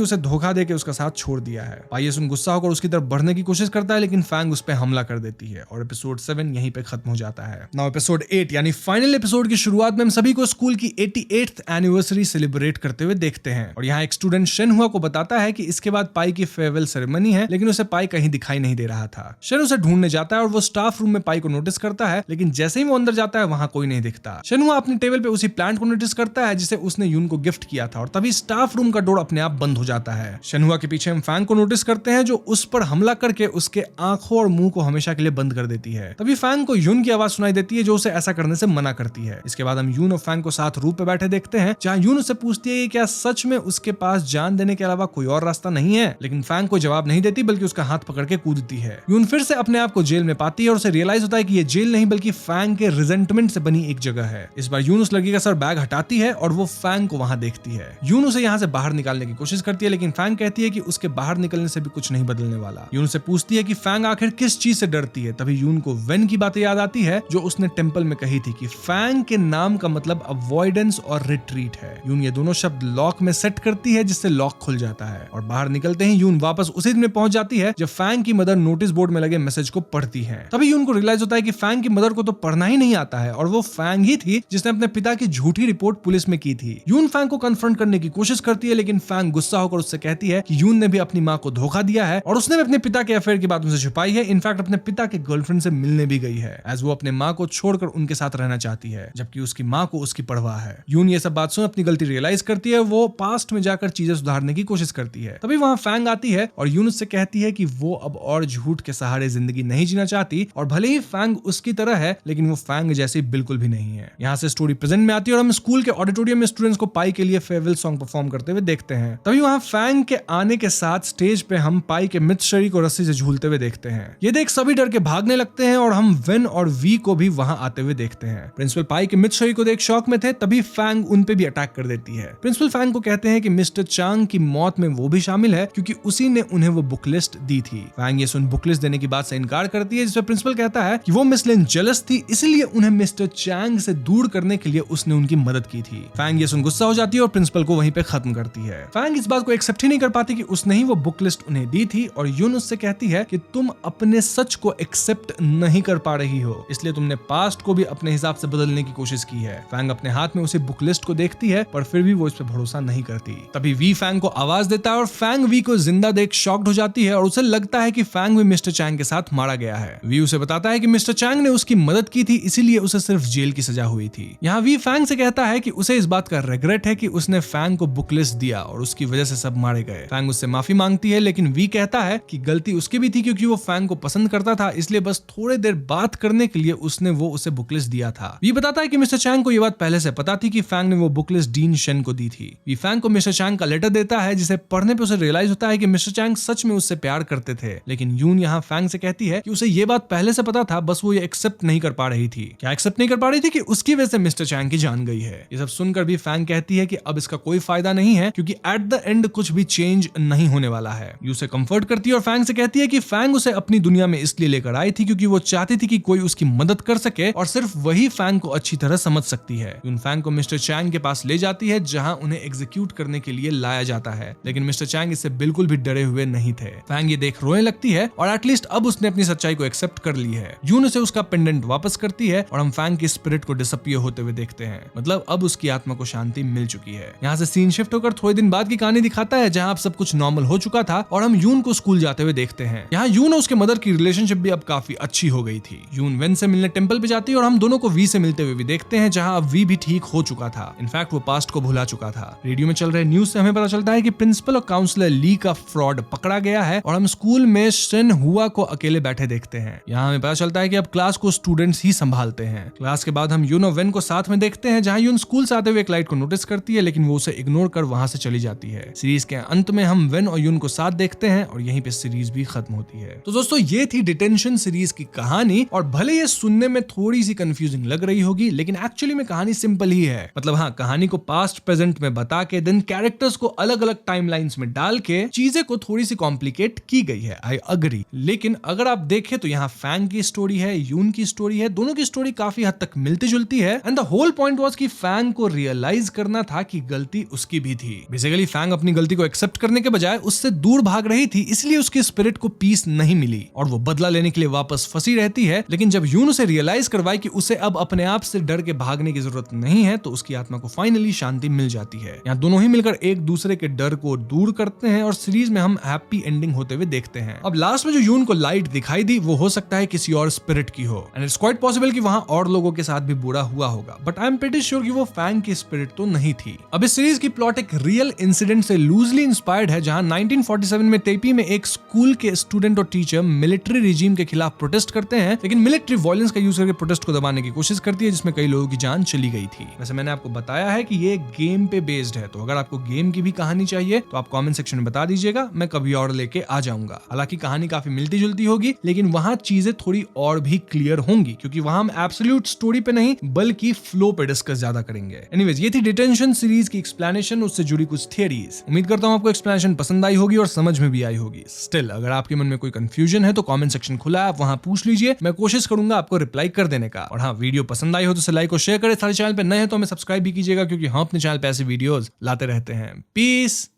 उसे धोखा देकर उसका साथ छोड़ दिया है। पाई सुन गुस्सा होकर उसकी तरफ बढ़ने की कोशिश करता है लेकिन फैंग उस पर हमला कर देती है और एपिसोड 7 यहीं पे खत्म हो जाता है। नाउ एपिसोड 8 यानी फाइनल एपिसोड की शुरुआत में हम सभी को स्कूल की 88th एनिवर्सरी सेलिब्रेट करते हुए देखते हैं और यहाँ एक स्टूडेंट शेन हुआ को बताता है कि इसके बाद पाई की फेयरवेल सेरेमनी है लेकिन उसे पाई कहीं दिखाई नहीं दे रहा था। शेन उसे ढूंढने जाता है और वो स्टाफ रूम में पाई को नोटिस करता है लेकिन जैसे ही वो अंदर जाता है वहां कोई नहीं दिखता। शेन हुआ अपनी टेबल पे उसी प्लांट को नोटिस करता है जिसे उसने यून को गिफ्ट किया था और तभी स्टाफ रूम का डोर अपने आप बंद हो जाता है। शेन हुआ के पीछे हम फैंग को नोटिस करते हैं जो उस पर हमला करके उसके आंखों और मुंह को हमेशा के लिए बंद कर देती है। तभी फैंग को यून की आवाज सुनाई देती है जो उसे ऐसा करने से मना करती है। इसके बाद हम यून और फैंग को साथ रूफ पे बैठे देखते हैं जहां यून उससे पूछती है कि क्या सच में उसके पास जान देने के अलावा कोई और रास्ता नहीं है, लेकिन फैंग को जवाब नहीं देती बल्कि उसका हाथ पकड़ के कूदती है। यून फिर से अपने आप को जेल में पाती है और उसे रियलाइज होता है कि ये जेल नहीं बल्कि फैंग के रिजेंटमेंट से बनी एक जगह है। इस बार यून उस लड़की का सर बैग हटाती है और वो फैंग को वहां देखती है। यून उसे यहाँ से बाहर निकालने की कोशिश करती है लेकिन फैंग कहती है कि उसके बाहर निकलने से भी कुछ नहीं बदलने वाला। यून से पूछती है कि फैंग आखिर किस चीज से डरती है। तभी यून को वेन की बातें याद आती है जो उसने टेंपल में कही थी कि फैंग के नाम का मतलब अवॉइडेंस और रिट्रीट है। यून ये दोनों शब्द लॉक में सेट करती है जिससे लॉक खुल जाता है और बाहर निकलते ही यून वापस उसी दिन में पहुंच जाती है जब फैंग की मदर नोटिस बोर्ड में लगे मैसेज को पढ़ती है। तभी यून को रियलाइज होता है कि फैंग की मदर को तो पढ़ना ही नहीं आता है और वो फैंग ही थी जिसने अपने पिता की झूठी रिपोर्ट पुलिस में की थी। यून फैंग को कन्फ्रंट करने की कोशिश करती है लेकिन फैंग गुस्सा होकर उससे कहती है कि यून ने भी अपनी माँ को धोखा दिया है और उसने भी अपने पिता के अफेयर की बात उनसे छुपाई है। इनफैक्ट अपने पिता के गर्लफ्रेंड से मिलने भी गई है एज वो अपने माँ को छोड़कर उनके साथ रहना चाहती है जबकि उसकी माँ को उसकी परवाह है। यून ये सब बात सुन अपनी गलती रियलाइज करती है। वो पास्ट में जाकर चीजें सुधारने की कोशिश करती है। तभी वहां फैंग आती है और यून उससे कहती है कि वो अब और झूठ के सहारे जिंदगी नहीं जीना चाहती और भले ही फैंग उसकी तरह है लेकिन वो फैंग जैसी बिल्कुल भी नहीं है। यहाँ से स्टोरी प्रेजेंट में आती है और हम स्कूल के ऑडिटोरियम में स्टूडेंट्स को पाई के लिए फेयरवेल सॉन्ग परफॉर्म करते हुए देखते हैं। तभी वहां फैंग के आने के साथ स्टेज पे हम पाई के मृत शरीर को रस्सी से झूलते हुए देखते हैं। ये देख सभी डर के भागने लगते हैं और हम वेन और वी को भी वहां आते हुए देखते हैं। प्रिंसिपल पाई के मृत शरीर को देख शॉक में थे तभी फैंग उन पे भी अटैक कर देती है। प्रिंसिपल फैंग को कहते हैं कि मिस्टर चांग की मौत में वो भी शामिल है क्योंकि उसी ने उन्हें वो बुक लिस्ट दी थी। फैंग ये सुन बुक लिस्ट देने की बात से इनकार करती है जिसपे प्रिंसिपल कहता है कि वो मिस लिन जेलस थी इसलिए उन्हें मिस्टर चांग से दूर करने के लिए उसने उनकी मदद की थी। फैंग ये सुन गुस्सा हो जाती है और प्रिंसिपल को वहीं पे खत्म करती है। फैंग इस बात को एक्सेप्ट ही नहीं कर पाती कि उसने ही वो बुक लिस्ट उन्हें दी थी और यून उससे कहती है कि तुम अपने सच को एक्सेप्ट नहीं कर पा रही हो इसलिए तुमने पास्ट को भी अपने हिसाब से बदलने की कोशिश की है। फैंग अपने हाथ में उसी बुक लिस्ट को देखती है पर फिर भी वो इस पे भरोसा नहीं करती। तभी वी फैंग को आवाज देता है और फैंग वी को जिंदा देख शॉक्ड हो जाती है और उसे लगता है कि फैंग भी मिस्टर चांग के साथ मारा गया है। वी उसे बताता है कि मिस्टर चांग ने उसकी मदद की थी इसीलिए उसे सिर्फ जेल की सजा हुई थी। यहाँ वी फैंग से कहता है कि उसे इस बात का रिग्रेट है कि उसने फैंग को बुक लिस्ट दिया और उसकी वजह से सब मारे गए। फैंग उससे माफी मांगती है लेकिन वी कहता है कि गलती उसकी भी थी क्योंकि वो फैंग को पसंद करता था इसलिए बस थोड़ी देर बात करने के लिए उसने वो उसे बुक लिस्ट दिया था। वी बताता है कि मिस्टर चांग को ये बात पहले से पता थी कि फैंग ने वो बुक लिस्ट डीन शेन को दी थी। वी फैंग को मिस्टर चांग का लेटर देता है जिसे पढ़ने पे उसे रियलाइज होता है कि मिस्टर चांग सच में उससे प्यार करते थे लेकिन यून यहाँ फैंग से कहती है कि उसे ये बात पहले से पता था बस वो ये एक्सेप्ट नहीं कर पा रही थी। क्या एक्सेप्ट नहीं कर पा रही थी कि उसकी वजह से मिस्टर चांग की जान गई है। ये सब सुनकर भी फैंग कहती है कि अब इसका कोई फायदा नहीं है क्योंकि एट द एंड कुछ भी चेंज नहीं होने वाला है। यू उसे कंफर्ट करती है और फैंग से कहती है कि फैंग उसे अपनी दुनिया में इसलिए लेकर आई थी क्योंकि वो चाहती थी कि कोई उसकी मदद कर सके और सिर्फ वही फैंग को अच्छी तरह समझ सकती है। यून फैंग को मिस्टर चैंग के पास ले जाती है जहां उन्हें एग्जीक्यूट करने के लिए लाया जाता है, लेकिन मिस्टर चैंग इससे बिल्कुल भी डरे हुए नहीं थे। फैंग ये देख रोने लगती है और एटलीस्ट अब उसने अपनी सच्चाई को एक्सेप्ट कर ली है। यून उसे उसका पेंडेंट वापस करती है और हम फैंग की स्पिरिट को डिसअपीयर होते हुए देखते हैं। मतलब अब उसकी आत्मा को शांति मिल चुकी है। यहाँ से सीन शिफ्ट होकर थोड़े दिन बाद की कहानी दिखाता है जहाँ अब सब कुछ नॉर्मल हो चुका था और हम यून को स्कूल जाते हुए देखते हैं। यहाँ यून और उसके मदर की रिलेशनशिप भी अब काफी अच्छी हो गई थी। यून वेन से मिलने टेंपल पे जाती है और हम दोनों को वी से मिलते हुए भी देखते हैं जहाँ अब वी भी ठीक हो चुका था। इनफैक्ट वो पास्ट को भुला चुका था। रेडियो में चल रहे न्यूज से हमें पता चलता है कि प्रिंसिपल और काउंसलर ली का फ्रॉड पकड़ा गया है और हम स्कूल में शन हुआ को अकेले बैठे देखते हैं। यहाँ हमें पता चलता है कि अब क्लास को स्टूडेंट्स ही संभालते हैं। क्लास के बाद हम यून और वेन को साथ में देखते हैं जहाँ यून स्कूल से आते हुए एक लाइट को नोटिस करती है लेकिन वो उसे इग्नोर कर वहां से चली जाती है। सीरीज के अंत में हम वेन और यून को साथ देखते हैं और यहीं पे सीरीज भी खत्म होती है। तो दोस्तों ये थी डिटेंशन सीरीज की कहानी और भले ये सुनने में थोड़ी सी कंफ्यूजिंग लग रही होगी लेकिन एक्चुअली में कहानी सिंपल ही है। मतलब हाँ, कहानी को पास्ट प्रेजेंट में बता के देन कैरेक्टर्स को अलग अलग टाइमलाइंस में डाल के चीजें को थोड़ी सी कॉम्प्लिकेट की गई है। I agree. लेकिन अगर आप देखें तो यहाँ फैंग की स्टोरी है, यून की स्टोरी है, दोनों की स्टोरी काफी हद तक मिलती जुलती है and the whole point was कि फैंग को रियलाइज करना था कि गलती उसकी भी थी। बेसिकली फैंग अपनी गलती को एक्सेप्ट करने के बजाय उससे दूर भाग रही थी, इसलिए उसकी स्पिरिट को पीस नहीं मिली और वो बदला लेने के लिए वापस फंसी रहती है। लेकिन जब यून उसे रियलाइज करवाई कि उसे अब अपने आप से डर के भागने की जरूरत नहीं है तो उसकी आत्मा को फाइनली शांति मिल जाती है। यहाँ दोनों ही मिलकर एक दूसरे के डर को दूर करते हैं और सीरीज में हम हैप्पी एंडिंग होते हुए देखते हैं। अब लास्ट में जो यून को लाइट दिखाई दी वो हो सकता है किसी और स्पिरिट की हो एंड इट्स क्वाइट पॉसिबल कि वहां और लोगों के साथ भी बुरा हुआ होगा, but I am pretty sure कि वो फैंग की स्पिरिट तो नहीं थी। अब इस सीरीज की प्लॉट एक रियल इंसिडेंट से लूजली इंस्पायर्ड है जहां 1947 में तेपी में एक स्कूल के स्टूडेंट और टीचर मिलिट्री रिजीम के खिलाफ प्रोटेस्ट करते हैं, लेकिन मिलिट्री वायलेंस का यूज करके प्रोटेस्ट को दबाने की कोशिश करती है जिसमें कई लोगों की जान चली गई थी। वैसे मैंने आपको बताया है कि ये गेम पे बेस्ड है, तो अगर आपको गेम की भी कहानी चाहिए तो आप कमेंट सेक्शन में बता दीजिएगा, मैं कभी और लेके आ जाऊंगा। हालांकि कहानी काफी मिलती जुलती होगी लेकिन वहां चीजें थोड़ी और भी क्लियर होंगी क्योंकि वहां हम एब्सोल्यूट स्टोरी पे नहीं बल्कि फ्लो पे डिस्कस ज्यादा करेंगे। एनीवेज ये थी डिटेंशन सीरीज की एक्सप्लेनेशन, उससे जुड़ी कुछ थियरीज। उम्मीद करता हूं आपको एक्सप्लेनेशन पसंद आई होगी और समझ में भी आई होगी। स्टिल अगर आपके मन में कोई कंफ्यूजन है तो कमेंट सेक्शन खुला है, आप वहां पूछ लीजिए, मैं कोशिश करूंगा आपको रिप्लाई कर देने का। और हाँ, वीडियो पसंद आई हो तो लाइक और शेयर करें। सारे चैनल पे नए हैं तो हमें सब्सक्राइब भी कीजिएगा क्योंकि हम अपने चैनल पे ऐसे वीडियोस लाते रहते हैं। पीस।